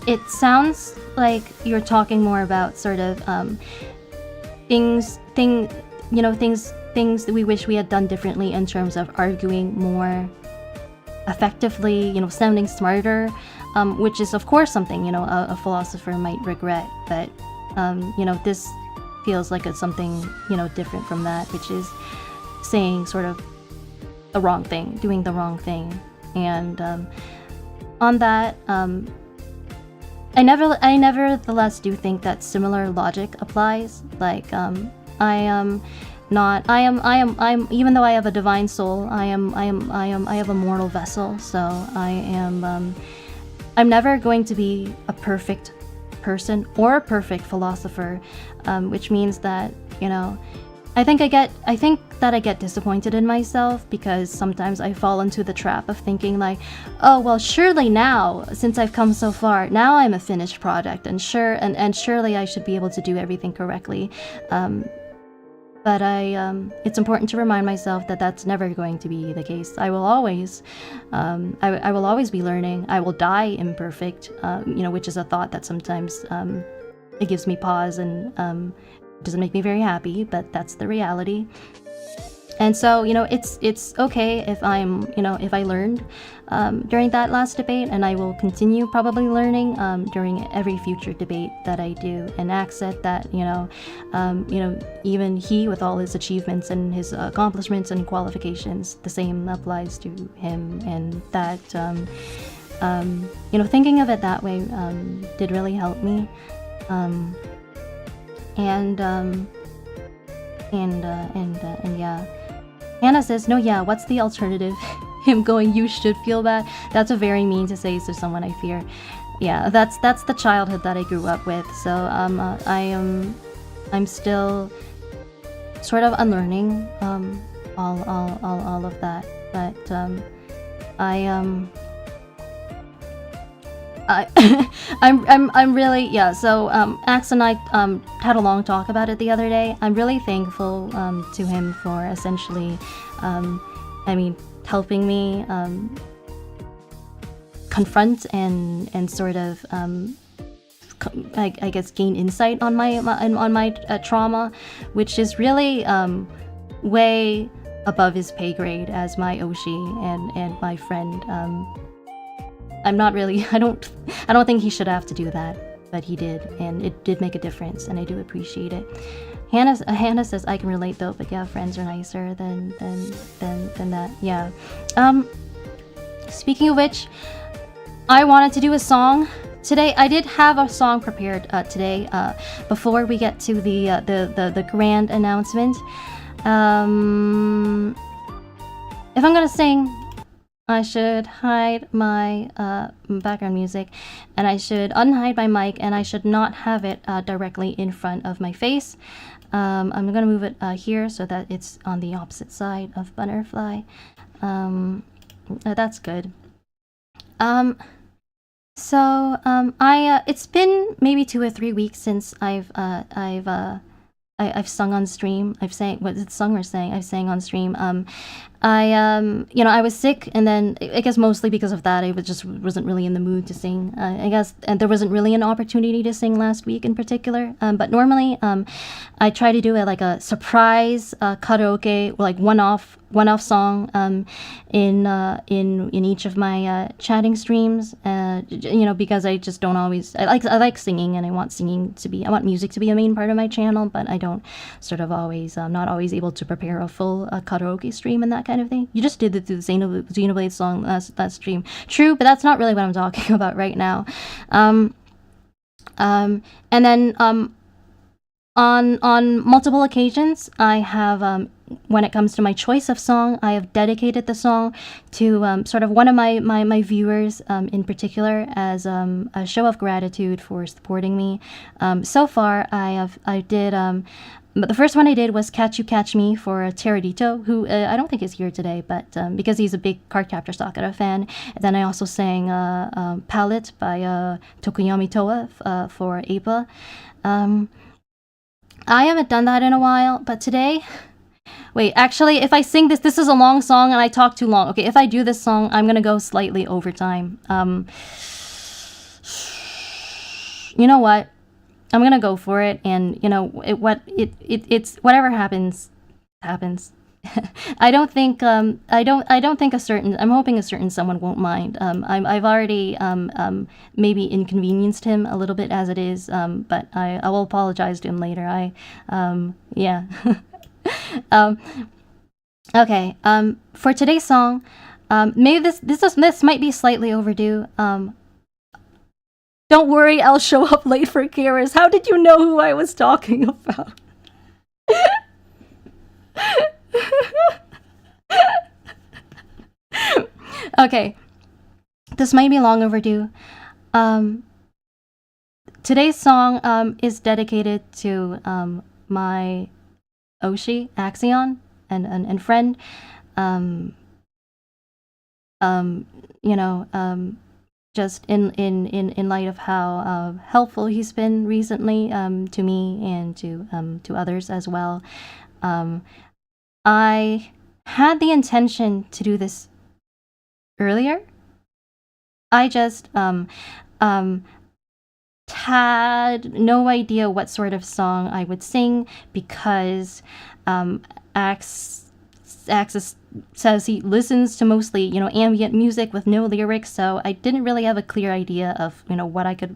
Speaker 1: it sounds like you're talking more about sort of things that we wish we had done differently in terms of arguing more effectively, you know, sounding smarter, which is of course something, you know, a philosopher might regret. But you know, this feels like it's something, you know, different from that, which is saying sort of the wrong thing, doing the wrong thing. And on that, I nevertheless do think that similar logic applies. Like, even though I have a divine soul, I have a mortal vessel. So I'm never going to be a perfect person or a perfect philosopher, which means that, you know, I think that I get disappointed in myself because sometimes I fall into the trap of thinking like, oh, well, surely now, since I've come so far, now I'm a finished product, and surely I should be able to do everything correctly. But it's important to remind myself that that's never going to be the case. I will always, I will always be learning. I will die imperfect, you know, which is a thought that sometimes it gives me pause and doesn't make me very happy, but that's the reality. And so, you know, it's okay if if I learned during that last debate, and I will continue probably learning during every future debate that I do. And Axe said that, you know, even he, with all his achievements and his accomplishments and qualifications, the same applies to him, and that, you know, thinking of it that way did really help me. And yeah. Hannah says, no, yeah, what's the alternative? Him going, you should feel bad. That's a very mean to say to someone I fear. Yeah, that's the childhood that I grew up with. So I'm still sort of unlearning all of that. But I'm really, yeah, so Axe and I had a long talk about it the other day. I'm really thankful to him for essentially helping me confront and sort of I guess gain insight on my trauma, which is really way above his pay grade as my Oshi and my friend. I'm not really, I don't think he should have to do that, but he did, and it did make a difference, and I do appreciate it. Hannah says, I can relate though, but yeah, friends are nicer than that, yeah. Speaking of which, I wanted to do a song today. I did have a song prepared today, before we get to the grand announcement. If I'm gonna sing, I should hide my background music, and I should unhide my mic, and I should not have it directly in front of my face. I'm gonna move it here so that it's on the opposite side of Bunnerfly. That's good. It's been maybe 2 or 3 weeks since I've sung on stream. I've sang, what is it, sung or sang? I've sang on stream. I was sick, and then I guess mostly because of that, I wasn't really in the mood to sing. I guess, and there wasn't really an opportunity to sing last week in particular. But normally, I try to do a surprise karaoke, like one-off song in each of my chatting streams. Because I just don't always. I like singing, and I want music to be a main part of my channel, but I don't sort of always. I'm not always able to prepare a full karaoke stream and that kind of thing. You just did the Xenoblade song last stream. True, but that's not really what I'm talking about right now. And then on multiple occasions, I have when it comes to my choice of song, I have dedicated the song to sort of one of my viewers in particular as a show of gratitude for supporting me. So far, but the first one I did was Catch You Catch Me for Teradito, who I don't think is here today, but because he's a big Cardcaptor Sakura fan. And then I also sang Palette by Tokuyami Toa for Appa. I haven't done that in a while, but today... Wait, actually, if I sing this is a long song and I talk too long. Okay, if I do this song, I'm gonna go slightly over time. You know what? I'm gonna go for it, and it's whatever happens. I don't think I'm hoping a certain someone won't mind. I've already maybe inconvenienced him a little bit as it is, but I will apologize to him later. Yeah. Okay. For today's song, maybe this might be slightly overdue. Don't worry, I'll show up late for Charis. How did you know who I was talking about? Okay, this might be long overdue. Today's song is dedicated to my Oshi, Axaeon, and friend. Just in light of how helpful he's been recently to me and to others as well. I had the intention to do this earlier. I just had no idea what sort of song I would sing because Axis says he listens to mostly, ambient music with no lyrics, so I didn't really have a clear idea of,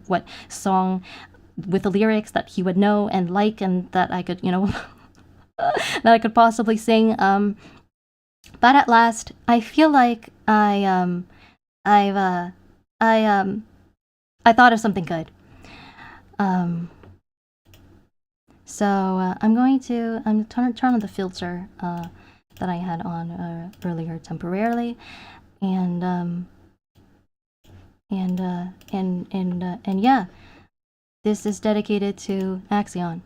Speaker 1: what song with the lyrics that he would know and like, and that I could, that I could possibly sing. But at last, I feel like I thought of something good. So I'm going to turn on the filter that I had on earlier temporarily, and yeah, this is dedicated to Axaeon.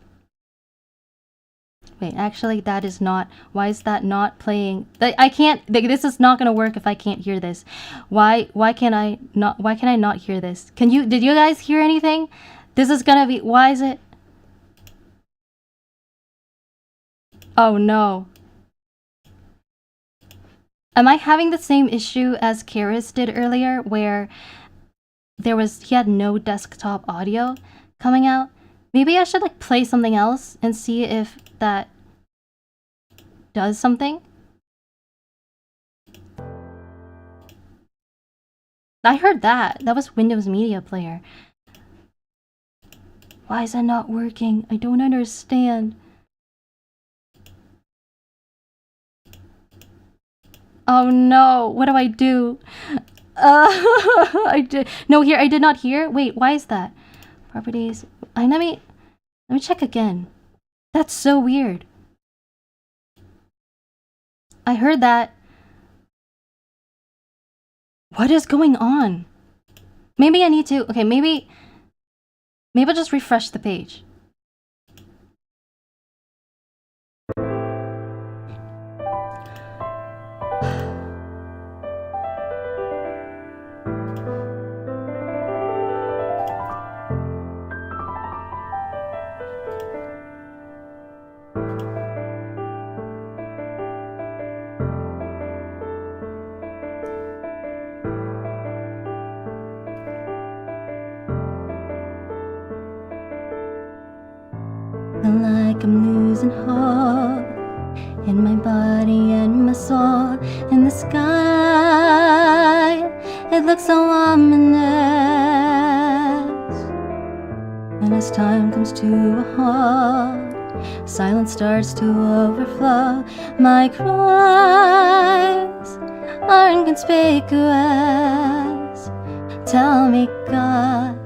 Speaker 1: Wait, actually, that is not. Why is that not playing? I can't. This is not gonna work if I can't hear this. Why can I not hear this? Did you guys hear anything? This is gonna be. Why is it? Oh no. Am I having the same issue as Charis did earlier, where he had no desktop audio coming out? Maybe I should play something else and see if that does something. I heard that. That was Windows Media Player. Why is that not working? I don't understand. Oh no, what do I do? I did not hear. Wait, why is that? Properties. Let me check again. That's so weird. I heard that. What is going on? Maybe I need to... Okay, maybe I'll just refresh the page. Like I'm losing hope in my body and my soul. In the sky, it looks so ominous. And as time comes to a halt, silence starts to overflow. My cries are inconspicuous. Tell me, God,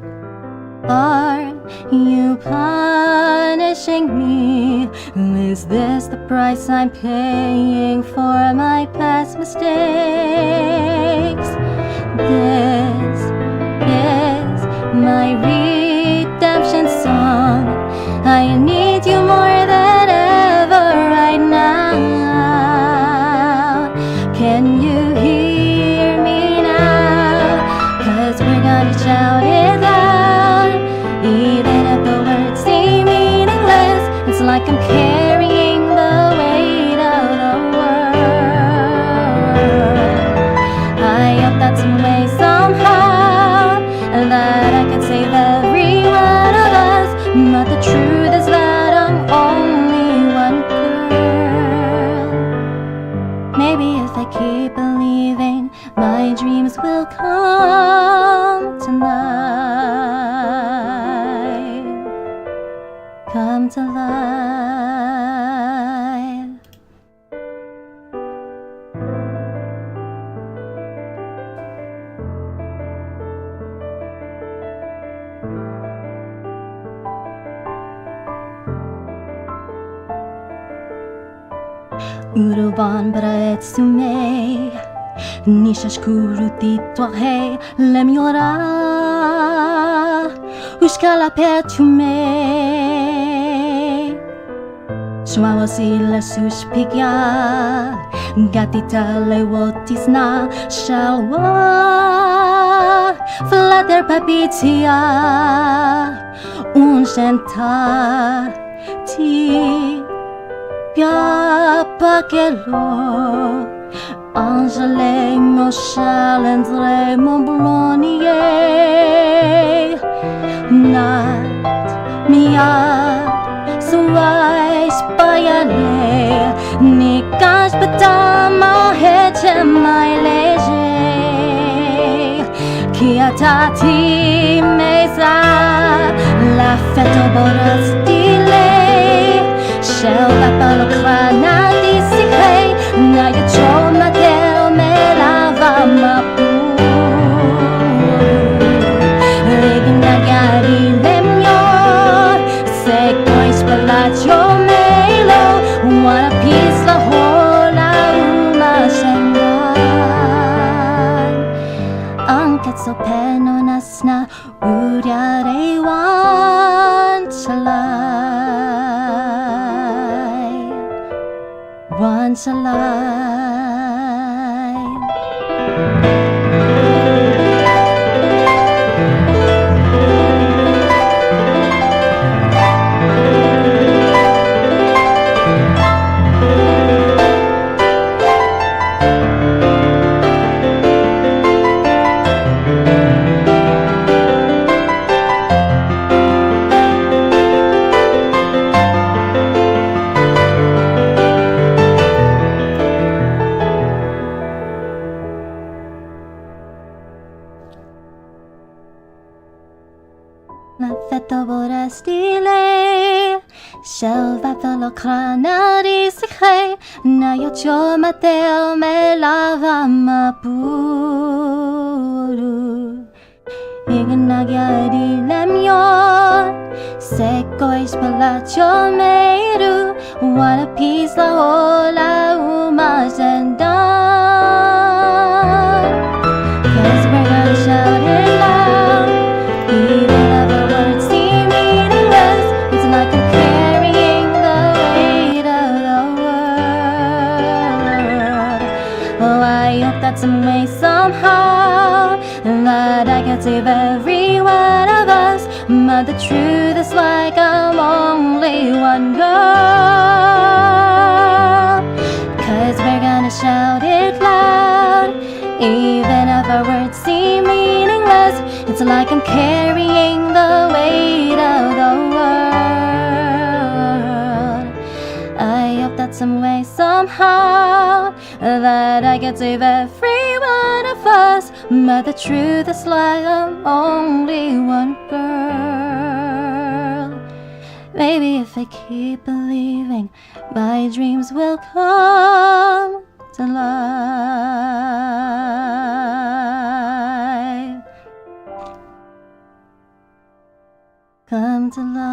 Speaker 1: are you punishing me? Is this the price I'm paying for my past mistakes? This is my redemption song. I need you more than ever right now. Can you hear me now? 'Cause we're gonna shout it loud. Even if the words seem meaningless, it's like I'm carrying the weight of the world. I hope that some way, somehow, that I can save every one of us. But the truth is that I'm only one girl. Maybe if I keep believing, my dreams will come tonight. Come to life. Uruban braetsume, nishashkuru titwahe, lemyora, ushkala petume. Suawasila sushpigya, gatita lewotisna, shalwa, flatter papitia, unshenta, ti. Pakelo, Angele, mon chalendre, mon blonnier. Nat, mia, suai, spayale, ni cache petama, heche, my léger. Qui a tati, mesa, la fête au bord stylé. Shell papalo krana di sikhe na yo choma teo me lava mapu Regina gari lemyo se kois palacio melo Wanna piece la hola uma shengan Anket so peno nasna uryare wan chalai Once alive. Stile Shelva pelo cranari sikhe Na yo choma teo me lava mapuru Ignagari lemyon Sekois palacio meiru Wanna piece la hola uma zendan save every one of us, but the truth is like I'm only one girl. 'Cause we're gonna shout it loud, even if our words seem meaningless. It's like I'm carrying the weight of the world. I hope that some way, somehow, that I can save every one of us, but the truth is like I'm only one girl. Maybe if I keep believing, my dreams will come to life. Come to life.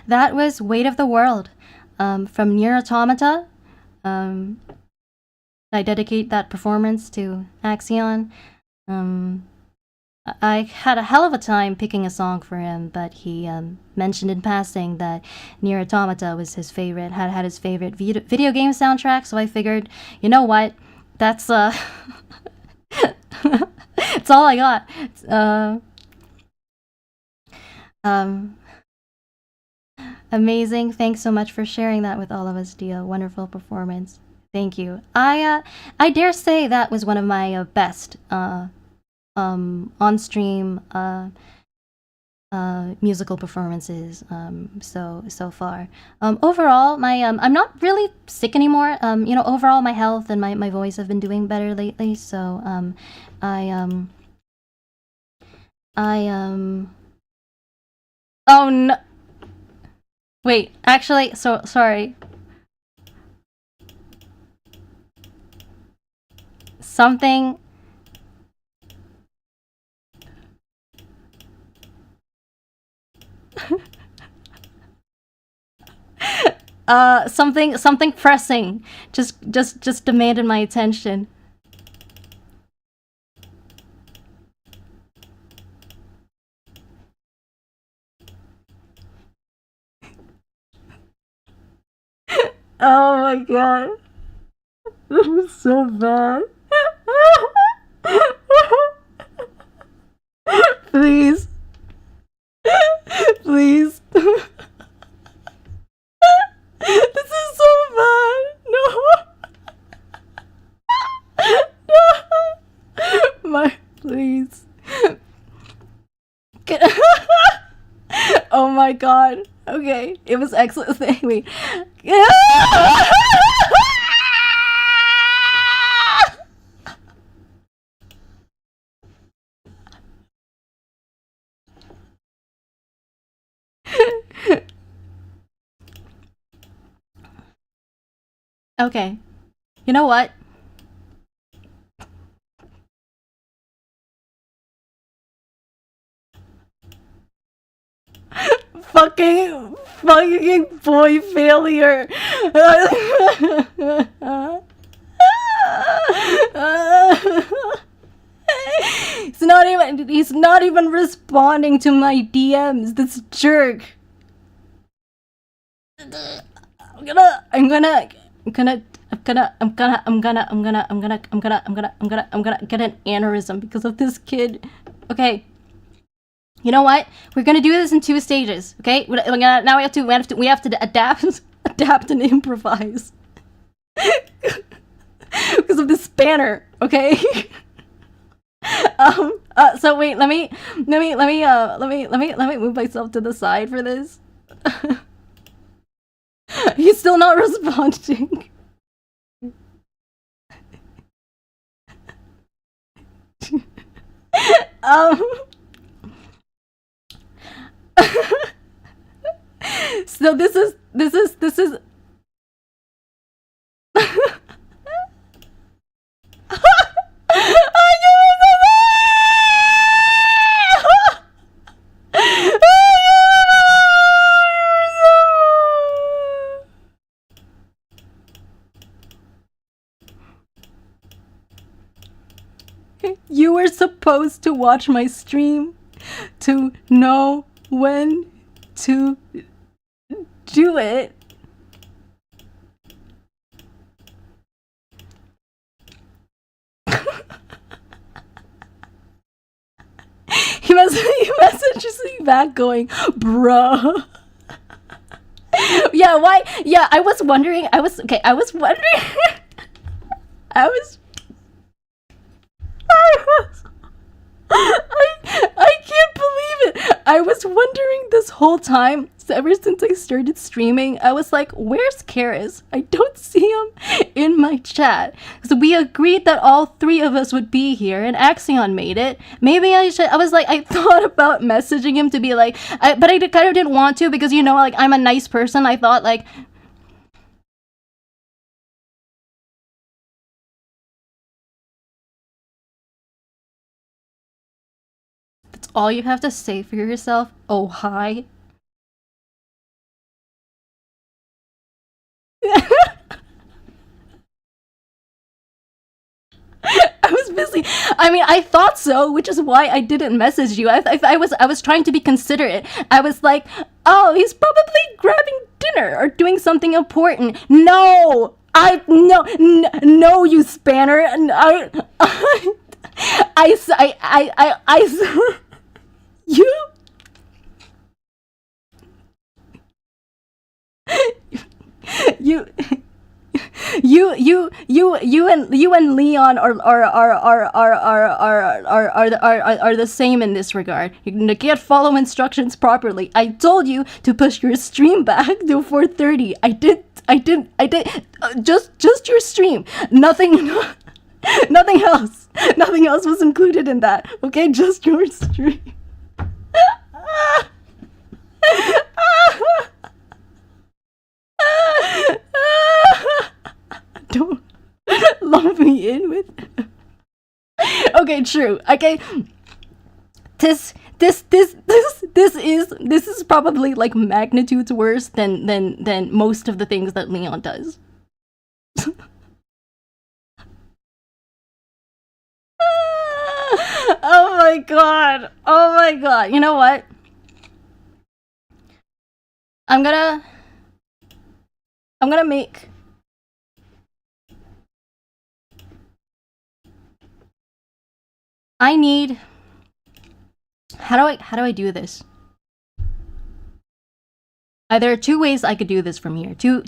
Speaker 1: That was Weight of the World from Nier Automata. I dedicate that performance to Axaeon. I had a hell of a time picking a song for him, but he mentioned in passing that Nier Automata was his favorite, had his favorite video game soundtrack, so I figured, you know what, that's that's all I got. Amazing. Thanks so much for sharing that with all of us, Dia. Wonderful performance. Thank you. I dare say that was one of my best on-stream musical performances so far. Overall, my I'm not really sick anymore. You know, overall my health and my voice have been doing better lately. So oh no. Wait, actually, so sorry. Something. Something pressing just demanded my attention. Oh my god. This is so bad. Please. Please. This is so bad. No. No. Please. Oh my god. Okay. It was excellent. Thank me. Okay. You know what? Fucking boy failure. He's not even responding to my DMs, this jerk. I'm gonna get an aneurysm because of this kid. Okay. You know what? We're gonna do this in 2 stages, okay? Now we have to adapt and improvise because of this spanner, okay? So wait, let me move myself to the side for this. He's still not responding. So this is You were supposed to watch my stream to know when to do it. He messages me back going, bruh. Yeah, why? Yeah, I was wondering. I was wondering. I can't believe it. I was wondering this whole time, ever since I started streaming. I was like, where's Charis? I don't see him in my chat. So we agreed that all three of us would be here, and Axaeon made it. Maybe I should. I was like, I thought about messaging him to be like, but I kind of didn't want to because, you know, like, I'm a nice person. I thought, like, that's all you have to say for yourself. Oh, hi. I was busy. I mean, I thought so, which is why I didn't message you. I was trying to be considerate. I was like, oh, he's probably grabbing dinner or doing something important. No, no, you spanner. You and Leon are the same in this regard. You can't follow instructions properly. I told you to push your stream back to 4:30. I did. Just your stream. Nothing else. Nothing else was included in that. Okay, just your stream. Don't lump me in with. Okay, true. Okay, this is probably like magnitudes worse than most of the things that Leon does. Oh my god! Oh my god! You know what? I'm gonna make. I need. How do I do this? There are two ways I could do this from here. Two.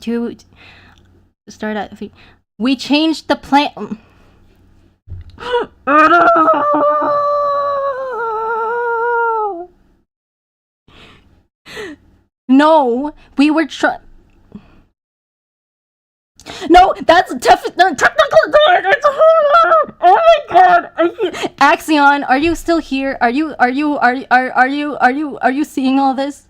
Speaker 1: Start at. We changed the plan. No, we were trying. No, that's technical. Oh my god! Axaeon, are you still here? Are you seeing all this?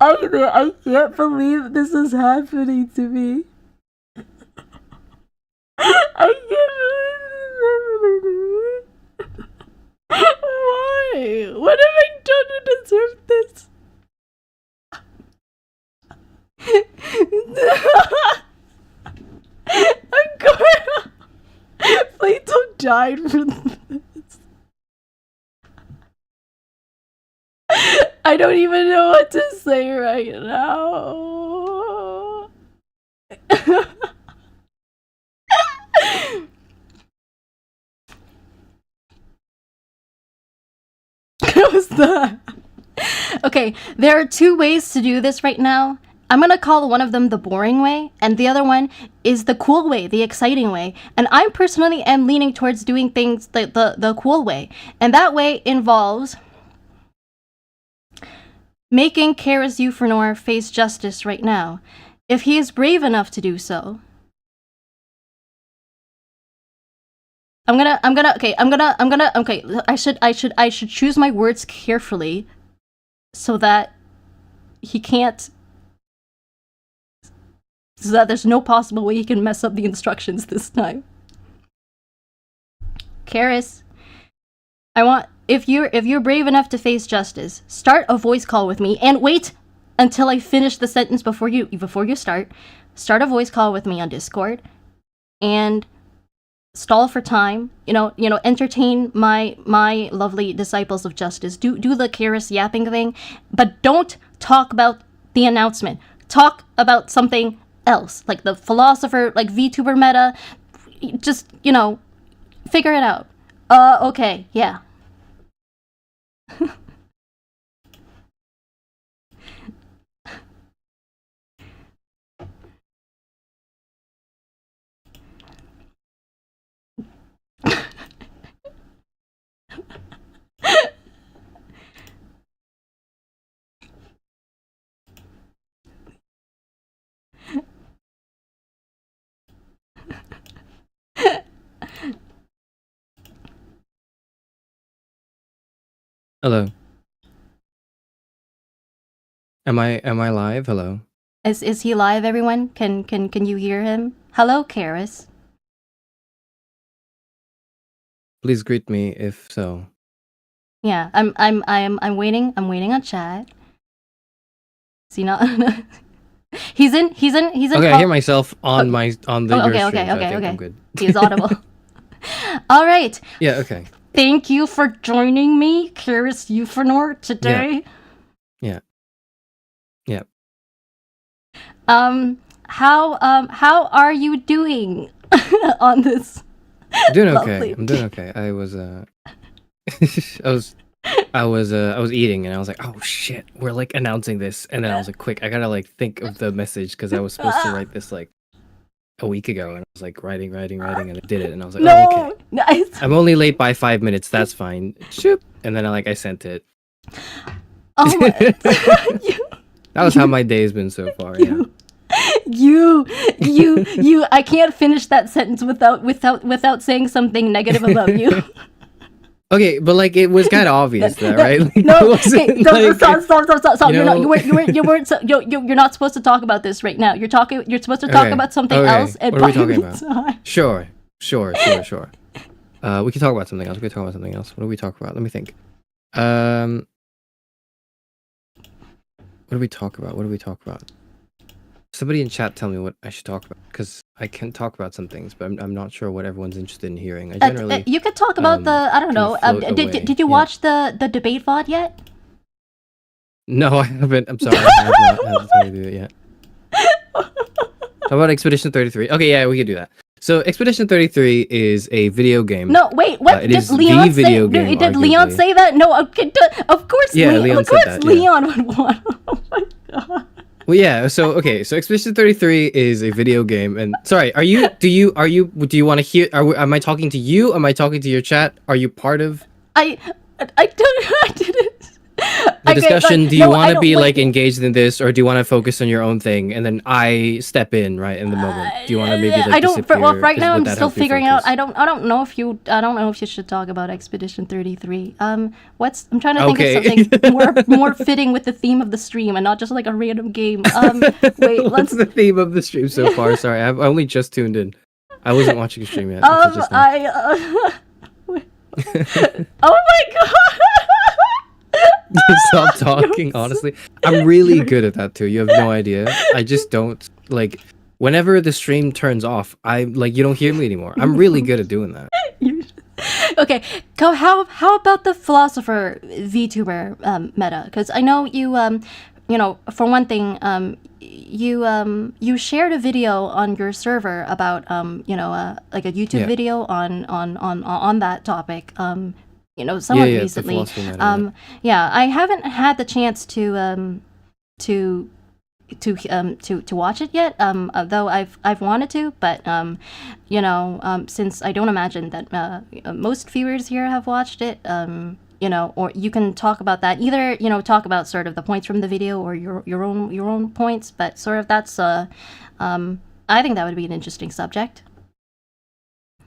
Speaker 1: I can't believe this is happening to me. I can't believe this is happening to me. Why? What have I done to deserve this? I'm going. Plato died for this. I don't even know what to say right now. What was that? Okay, there are two ways to do this right now. I'm gonna call one of them the boring way, and the other one is the cool way, the exciting way. And I personally am leaning towards doing things the cool way. And that way involves making Charis Euphranor face justice right now, if he is brave enough to do so. Okay, I should choose my words carefully so that he can't, so that there's no possible way he can mess up the instructions this time. Charis, I want, if you're brave enough to face justice, start a voice call with me and wait until I finish the sentence before you start. start a voice call with me on Discord, and stall for time. Entertain my lovely disciples of justice. Do the Charis yapping thing, but don't talk about the announcement. Talk about something else, like the philosopher, like VTuber meta. Just figure it out. Okay, yeah.
Speaker 2: Hello. Am I live? Hello.
Speaker 1: Is he live, everyone? Can you hear him? Hello, Charis.
Speaker 2: Please greet me if so.
Speaker 1: Yeah, I'm waiting. I'm waiting on chat. Is he not? He's in.
Speaker 2: Okay, I hear myself on the
Speaker 1: okay,
Speaker 2: your
Speaker 1: okay,
Speaker 2: stream, so I
Speaker 1: okay,
Speaker 2: think
Speaker 1: okay.
Speaker 2: I'm good.
Speaker 1: He is audible. All right.
Speaker 2: Yeah. Okay.
Speaker 1: Thank you for joining me, Charis Euphonor, today.
Speaker 2: Yeah.
Speaker 1: How are you doing on this?
Speaker 2: Doing okay.
Speaker 1: Lovely.
Speaker 2: I'm doing okay. I was I was eating and I was like, oh shit, we're like announcing this, and then I was like, quick, I gotta like think of the message because I was supposed to write this like a week ago, and I was like writing, and I did it, and I was like,
Speaker 1: No,
Speaker 2: oh, okay.
Speaker 1: nice.
Speaker 2: I'm only late by 5 minutes. That's fine. Shoop. And then I sent it.
Speaker 1: Oh my.
Speaker 2: That was how my day has been so far. Yeah.
Speaker 1: You. I can't finish that sentence without saying something negative about you.
Speaker 2: Okay, but like it was kind of obvious, though, right? Like,
Speaker 1: No,
Speaker 2: okay,
Speaker 1: stop.
Speaker 2: You know,
Speaker 1: You're not supposed to talk about this right now. You're supposed to talk about something else. And
Speaker 2: what are we talking about? Sure. We can talk about something else. What do we talk about? Let me think. What do we talk about? Somebody in chat tell me what I should talk about, because I can talk about some things, but I'm not sure what everyone's interested in hearing. I generally
Speaker 1: you could talk about I don't know. Did you watch the debate VOD yet?
Speaker 2: No, I haven't. I'm sorry. I haven't had time to do it yet. How about Expedition 33? Okay, yeah, we could do that. So Expedition 33 is a video game.
Speaker 1: No, wait, what?
Speaker 2: It
Speaker 1: Did
Speaker 2: is
Speaker 1: Leon
Speaker 2: the video
Speaker 1: say?
Speaker 2: game,
Speaker 1: Did Leon
Speaker 2: arguably.
Speaker 1: say that? No, okay, of course.
Speaker 2: Yeah, Leon said that, yeah.
Speaker 1: Leon would want. Oh my god.
Speaker 2: Well, yeah. So Expedition 33 is a video game, and sorry, do you want to hear? Am I talking to you? Am I talking to your chat? Are you part of?
Speaker 1: I didn't.
Speaker 2: The discussion. Do you want to be like engaged in this, or do you want to focus on your own thing, and then I step in right in the moment? Do you want to maybe like disappear?
Speaker 1: Well, right now I'm still figuring out. I don't know if you should talk about Expedition 33. I'm trying to think of something more fitting with the theme of the stream and not just like a random game. Wait,
Speaker 2: what's the theme of the stream so far? Sorry, I only just tuned in. I wasn't watching a stream yet.
Speaker 1: Oh my god.
Speaker 2: Stop talking, honestly. I'm really good at that too. You have no idea. I just don't like whenever the stream turns off, I like you don't hear me anymore. I'm really good at doing that.
Speaker 1: Okay, how about the philosopher VTuber meta? Because I know you for one thing, you shared a video on your server about like a YouTube video on that topic. Somewhat recently. I haven't had the chance to watch it yet. Though I've wanted to, but since I don't imagine that most viewers here have watched it, or you can talk about that. Either talk about sort of the points from the video or your own points, but sort of that's I think that would be an interesting subject.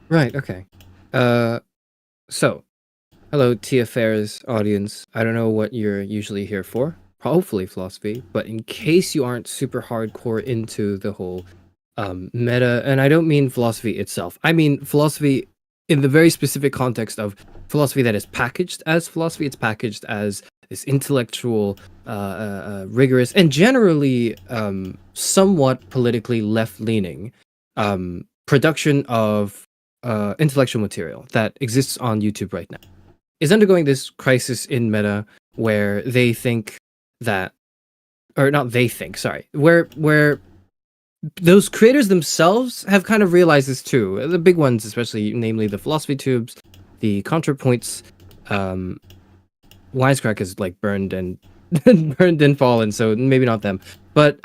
Speaker 2: Right. Okay. So. Hello, Tia Faire's audience. I don't know what you're usually here for. Hopefully Vlosophy, but in case you aren't super hardcore into the whole meta, and I don't mean Vlosophy itself. I mean Vlosophy in the very specific context of Vlosophy that is packaged as Vlosophy. It's packaged as this intellectual, rigorous, and generally somewhat politically left-leaning production of intellectual material that exists on YouTube right now is undergoing this crisis in meta where they think that, or not they think, sorry, where those creators themselves have kind of realized this too. The big ones, especially, namely the Vlosophy tubes, the ContraPoints, Wisecrack is like burned and burned and fallen, so maybe not them. But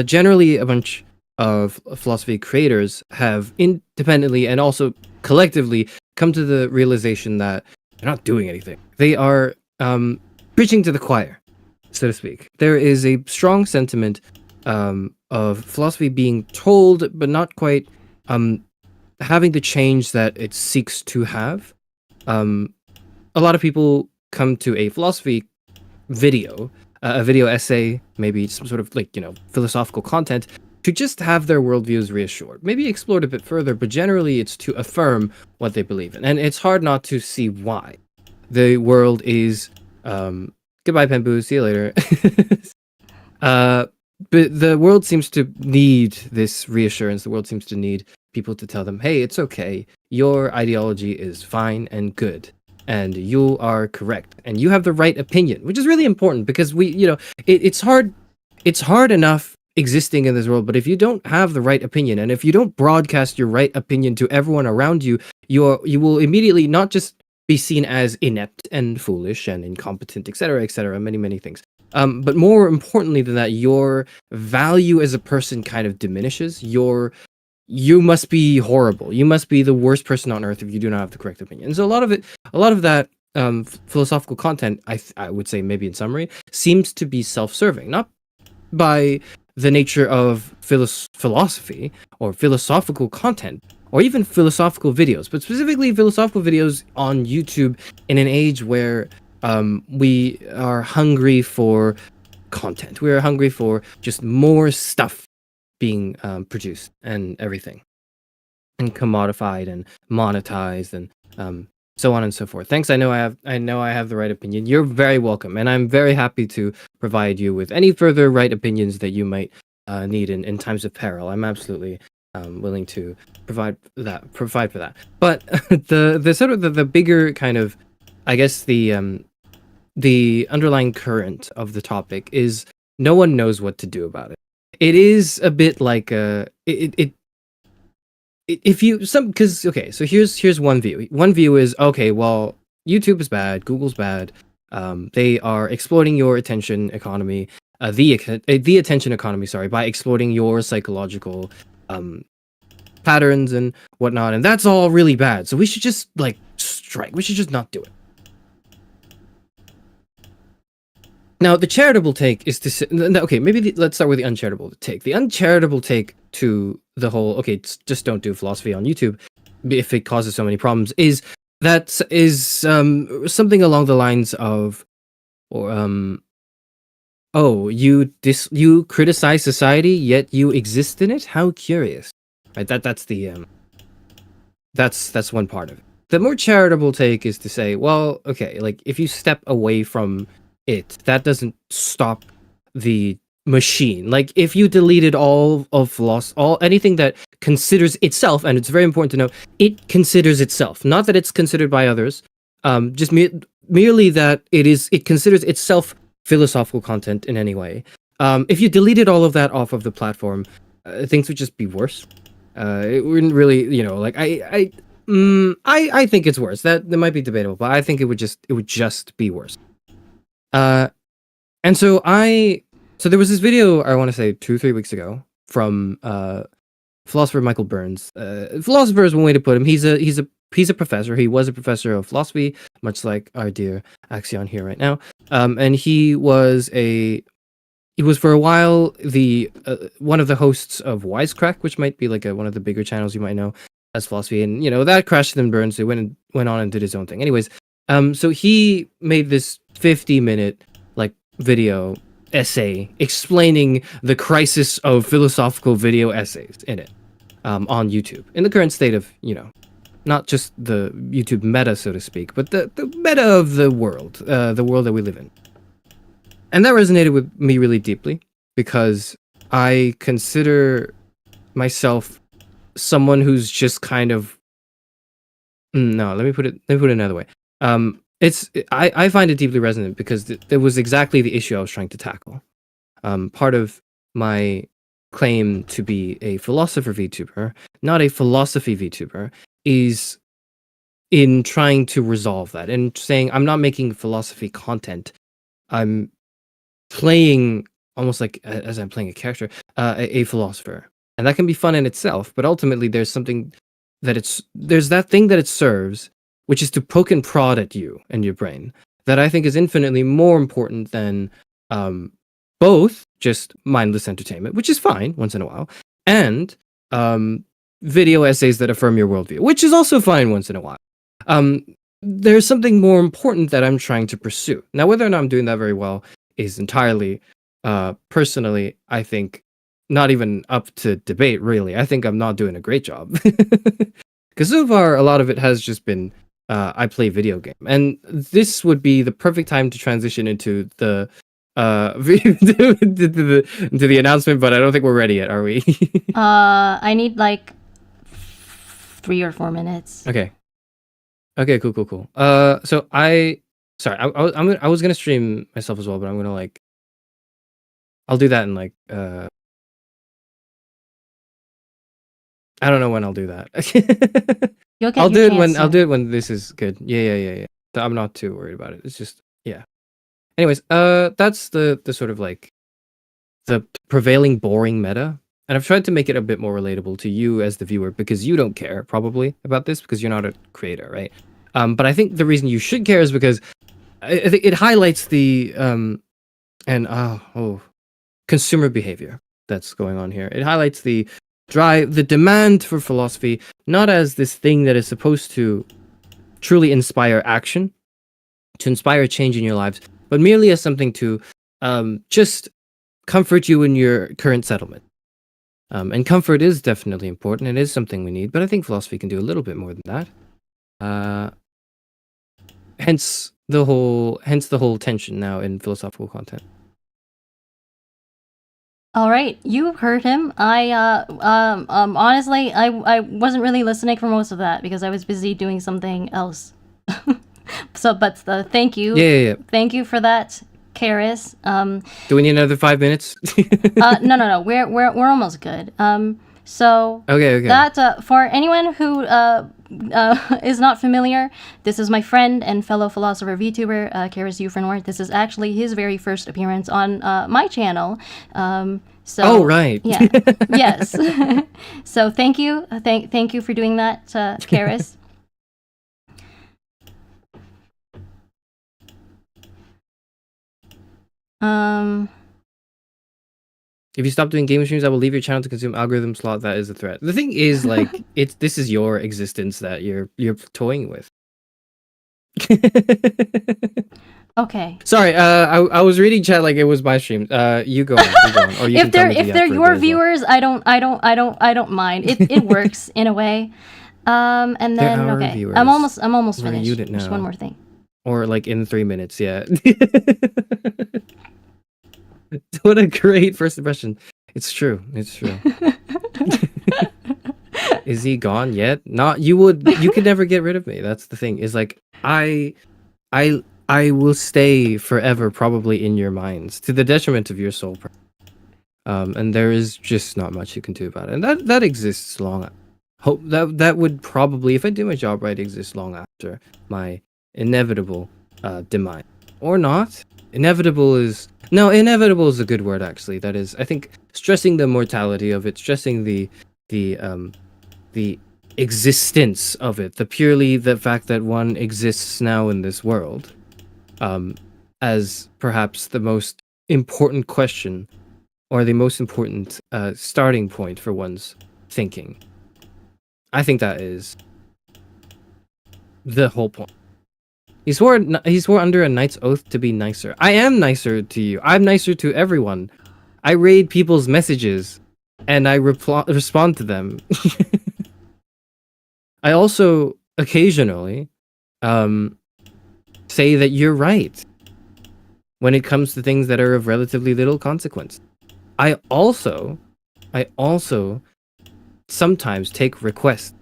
Speaker 2: generally, a bunch of Vlosophy creators have independently and also collectively come to the realization that they're not doing anything. They are preaching to the choir, so to speak. There is a strong sentiment of Vlosophy being told, but not quite having the change that it seeks to have. A lot of people come to a Vlosophy video, a video essay, maybe some sort of like, philosophical content, to just have their worldviews reassured. Maybe explored a bit further, but generally it's to affirm what they believe in. And it's hard not to see why. The world is goodbye, Pembu, see you later. But the world seems to need this reassurance. The world seems to need people to tell them, hey, it's okay. Your ideology is fine and good. And you are correct. And you have the right opinion, which is really important because it's hard enough existing in this world, but if you don't have the right opinion, and if you don't broadcast your right opinion to everyone around you, you will immediately not just be seen as inept and foolish and incompetent, etc., many things. But more importantly than that, your value as a person kind of diminishes. You must be horrible. You must be the worst person on earth if you do not have the correct opinion. And so a lot of that philosophical content, I would say, maybe in summary, seems to be self-serving, not by the nature of philosophy or philosophical content, or even philosophical videos, but specifically philosophical videos on YouTube in an age where we are hungry for content. We are hungry for just more stuff being produced and everything, and commodified and monetized and so on and so forth. Thanks. I know I have the right opinion. You're very welcome, and I'm very happy to provide you with any further right opinions that you might need in times of peril. I'm absolutely willing to provide for that. But the sort of the bigger kind of, I guess, the underlying current of the topic is no one knows what to do about it. It is a bit like so here's one view. One view is, okay, well, YouTube is bad, Google's bad. They are exploiting your attention economy, the attention economy, sorry, by exploiting your psychological patterns and whatnot, and that's all really bad. So we should just strike. We should just not do it. Now, the charitable take is to say, okay, maybe let's start with the uncharitable take. The uncharitable take to the whole, okay, just don't do Vlosophy on YouTube if it causes so many problems, is something along the lines of, you criticize society, yet you exist in it? How curious. Right? That's one part of it. The more charitable take is to say, well, okay, if you step away from it, that doesn't stop the machine. If you deleted all of anything that considers itself, and it's very important to know, it considers itself, not that it's considered by others, just merely that it considers itself philosophical content in any way. If you deleted all of that off of the platform, things would just be worse. It wouldn't really, I think it's worse. That might be debatable, but I think it would just be worse. And so there was this video, I want to say 2-3 weeks ago, from philosopher Michael Burns. Philosopher is one way to put him. He's a professor. He was a professor of philosophy, much like our dear Axaeon here right now. And he was for a while the one of the hosts of Wisecrack, which might be one of the bigger channels you might know as Vlosophy, and that crashed and burned, so he went on and did his own thing. Anyways, so he made this 50-minute video essay explaining the crisis of philosophical video essays in it on YouTube in the current state of not just the YouTube meta, so to speak, but the meta of the world that we live in. And that resonated with me really deeply because I consider myself someone who's just kind of no, let me put it another way. I find it deeply resonant because it was exactly the issue I was trying to tackle. Part of my claim to be a philosopher VTuber, not a philosophy VTuber, is in trying to resolve that and saying I'm not making philosophy content. I'm playing almost like as I'm playing a character, a philosopher, and that can be fun in itself. But ultimately, there's something there's that thing that it serves, which is to poke and prod at you and your brain. That I think is infinitely more important than both just mindless entertainment, which is fine once in a while, and video essays that affirm your worldview, which is also fine once in a while. There's something more important that I'm trying to pursue. Now, whether or not I'm doing that very well is entirely, personally, I think, not even up to debate, really. I think I'm not doing a great job. Because so far, a lot of it has just been, I play video game. And this would be the perfect time to transition into the, into the announcement, but I don't think we're ready yet, are we?
Speaker 1: I need like 3 or 4 minutes.
Speaker 2: Okay. Okay, cool. So sorry, I was gonna stream myself as well, but I'm gonna like, I'll do that in like, I don't know when I'll do that.
Speaker 1: You'll get
Speaker 2: I'll
Speaker 1: your
Speaker 2: do it when
Speaker 1: chance
Speaker 2: I'll
Speaker 1: soon.
Speaker 2: do it when this is good. Yeah. So I'm not too worried about it. It's just yeah. Anyways, that's the sort of like the prevailing boring meta, and I've tried to make it a bit more relatable to you as the viewer because you don't care probably about this because you're not a creator, right? But I think the reason you should care is because I think it highlights the consumer behavior that's going on here. It highlights the drive, the demand for philosophy, not as this thing that is supposed to truly inspire action, to inspire change in your lives, but merely as something to just comfort you in your current settlement. And comfort is definitely important. It is something we need, but I think philosophy can do a little bit more than that. Hence the whole tension now in philosophical content.
Speaker 1: All right, you heard him. Honestly, I wasn't really listening for most of that because I was busy doing something else. So, but thank you.
Speaker 2: Yeah.
Speaker 1: Thank you for that, Charis.
Speaker 2: Do we need another 5 minutes?
Speaker 1: No. We're almost good. So
Speaker 2: Okay.
Speaker 1: that for anyone who is not familiar, this is my friend and fellow philosopher VTuber, Charis Ufrenworth. This is actually his very first appearance on my channel. So,
Speaker 2: oh right.
Speaker 1: Yeah. Yes. So thank you for doing that, Charis.
Speaker 2: If you stop doing game streams, I will leave your channel to consume algorithm slot. That is a threat. The thing is, like, this is your existence that you're toying with.
Speaker 1: Okay.
Speaker 2: Sorry, I was reading chat like it was my stream. You go on. Or you
Speaker 1: if they're your viewers, I don't mind. It works in a way. And then okay,
Speaker 2: viewers.
Speaker 1: I'm almost
Speaker 2: We're
Speaker 1: finished.
Speaker 2: now.
Speaker 1: Just one more thing.
Speaker 2: Or like in 3 minutes, yeah. What a great first impression. It's true. Is he gone yet? Not you could never get rid of me. That's the thing. Is like I will stay forever probably in your minds to the detriment of your soul. And there is just not much you can do about it. And that exists long. Hope that would probably, if I do my job right, exist long after my inevitable demise. Or not. Inevitable is a good word actually. That is, I think, stressing the mortality of it, stressing the existence of it, the fact that one exists now in this world, as perhaps the most important question or the most important starting point for one's thinking. I think that is the whole point. He swore under a knight's oath to be nicer. I am nicer to you. I'm nicer to everyone. I read people's messages and I respond to them. I also occasionally say that you're right. when it comes to things that are of relatively little consequence. I also sometimes take requests.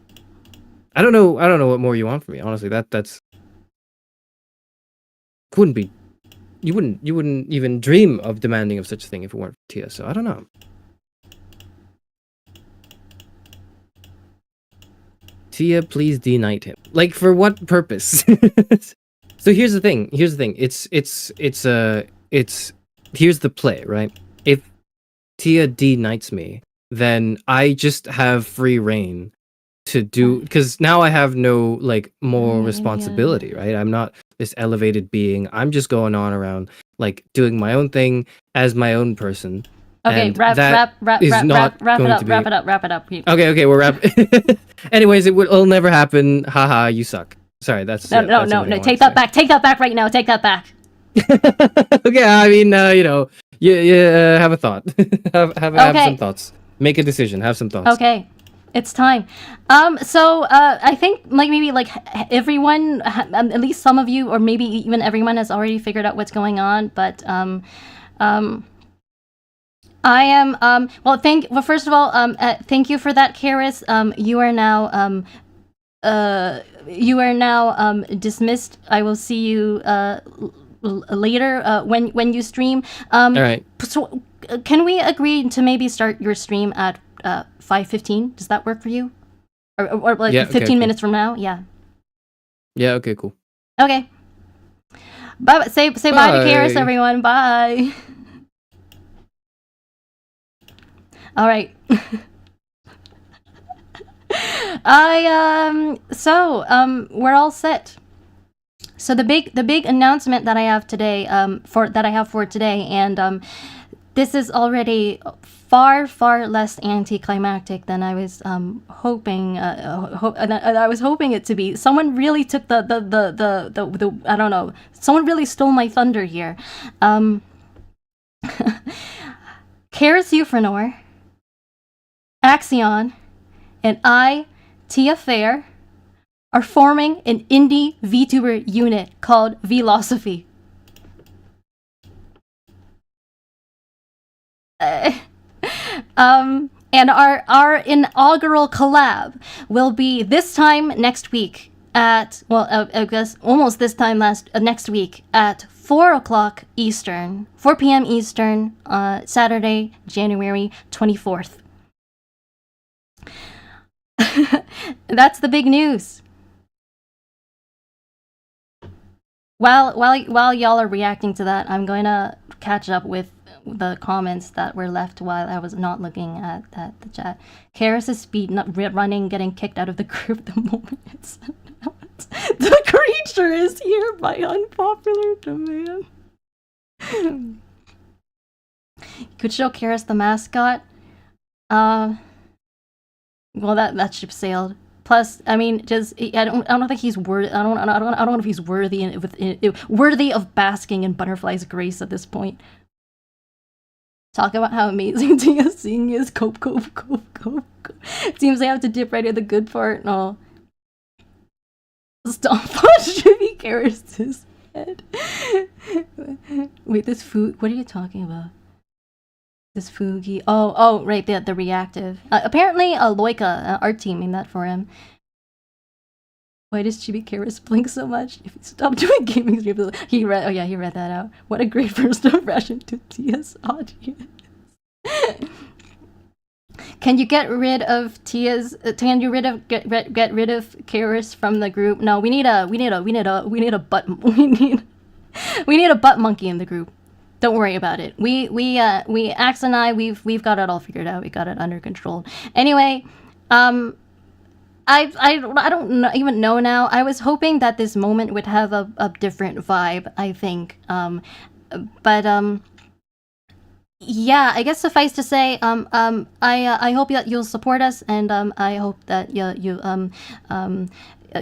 Speaker 2: I don't know what more you want from me. Honestly, that's wouldn't be you wouldn't even dream of demanding of such a thing if it weren't for Tia. So I don't know. Tia, please denight him. Like, for what purpose? So here's the thing. Here's the play, right? If Tia denights me, then I just have free reign to do, because now I have no like moral responsibility, right? I'm not this elevated being. I'm just going on around like doing my own thing as my own person.
Speaker 1: Okay, wrap it up. Wrap it up.
Speaker 2: Okay, we're wrap. Anyways, it'll never happen. Haha, you suck. Sorry, that's
Speaker 1: no. Take that back. Take that back right now. Take that back.
Speaker 2: Okay, I mean, have a thought. have some thoughts. Make a decision. Have some thoughts.
Speaker 1: Okay, it's time. So I think like maybe like everyone, at least some of you, or maybe even everyone, has already figured out what's going on. But I am first of all, thank you for that, Charis. You are now dismissed. I will see you later when you stream.
Speaker 2: All right.
Speaker 1: So can we agree to maybe start your stream at 5:15? Does that work for you? Or like 15 minutes from now? Yeah.
Speaker 2: Yeah, okay, cool.
Speaker 1: Okay. Bye. Say bye to Charis, everyone. Bye. All right. We're all set. So the big announcement that I have today, for today, and this is already far less anticlimactic than I was hoping. I was hoping it to be. Someone really took the I don't know. Someone really stole my thunder here. Charis Euphranor, Axaeon, and I, Tia Faire, are forming an indie VTuber unit called Vlosophy. And our inaugural collab will be this time next week at, I guess almost this time next week at 4 p.m. Eastern, Saturday, January 24th. That's the big news. While y'all are reacting to that, I'm going to catch up with the comments that were left while I was not looking at the chat. Charis' speed running, getting kicked out of the group the moment it's announced. The creature is here by unpopular demand. You could show Charis the mascot. Well, that ship sailed. Plus, I mean, I don't think he's worthy. I don't know if he's worthy of basking in Bunnerfly's grace at this point. Talk about how amazing Tia's singing is. Cope. Seems I have to dip right at the good part. No. Stomp on Shivy Charis' head. Wait, this food. What are you talking about? This Fugi. Oh, right, the reactive. Apparently, Loika, art team, made that for him. Why does Chibi Charis blink so much? If he stopped doing gaming streams, he read that out. What a great first impression to Tia's audience. Can you get rid of Tia's? Can you get rid of Charis from the group? No, we need a butt monkey in the group. Don't worry about it. Axe and I, we've got it all figured out. We got it under control. Anyway, I don't even know now. I was hoping that this moment would have a different vibe, I think. Yeah, I guess suffice to say, I hope that you'll support us, and I hope that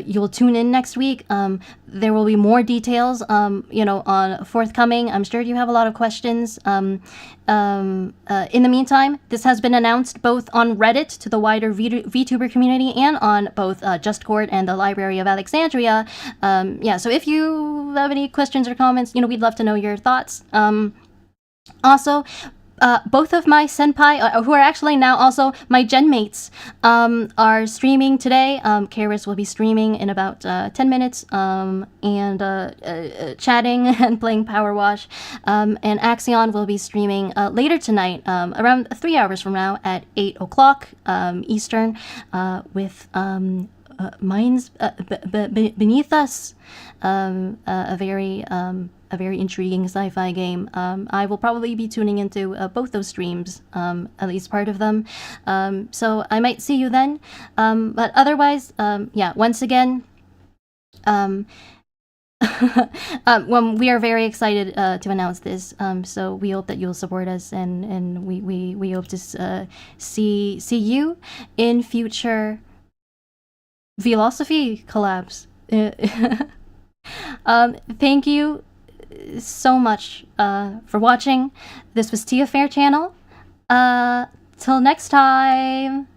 Speaker 1: you'll tune in next week. There will be more details, on forthcoming. I'm sure you have a lot of questions. In the meantime, this has been announced both on Reddit to the wider VTuber community and on both JustCourt and the Library of Alexandria. So if you have any questions or comments, we'd love to know your thoughts. Also, both of my senpai, who are actually now also my gen mates, are streaming today. Charis will be streaming in about 10 minutes, and chatting and playing Power Wash. And Axaeon will be streaming later tonight, around 3 hours from now at 8 o'clock Eastern, with Minds Beneath Us, a very intriguing sci-fi game. I will probably be tuning into both those streams, at least part of them. So I might see you then. But otherwise, once again, we are very excited to announce this. So we hope that you'll support us, and we hope to see you in future Vlosophy collabs. Thank you so much for watching. This was Tia Faire channel. Till next time.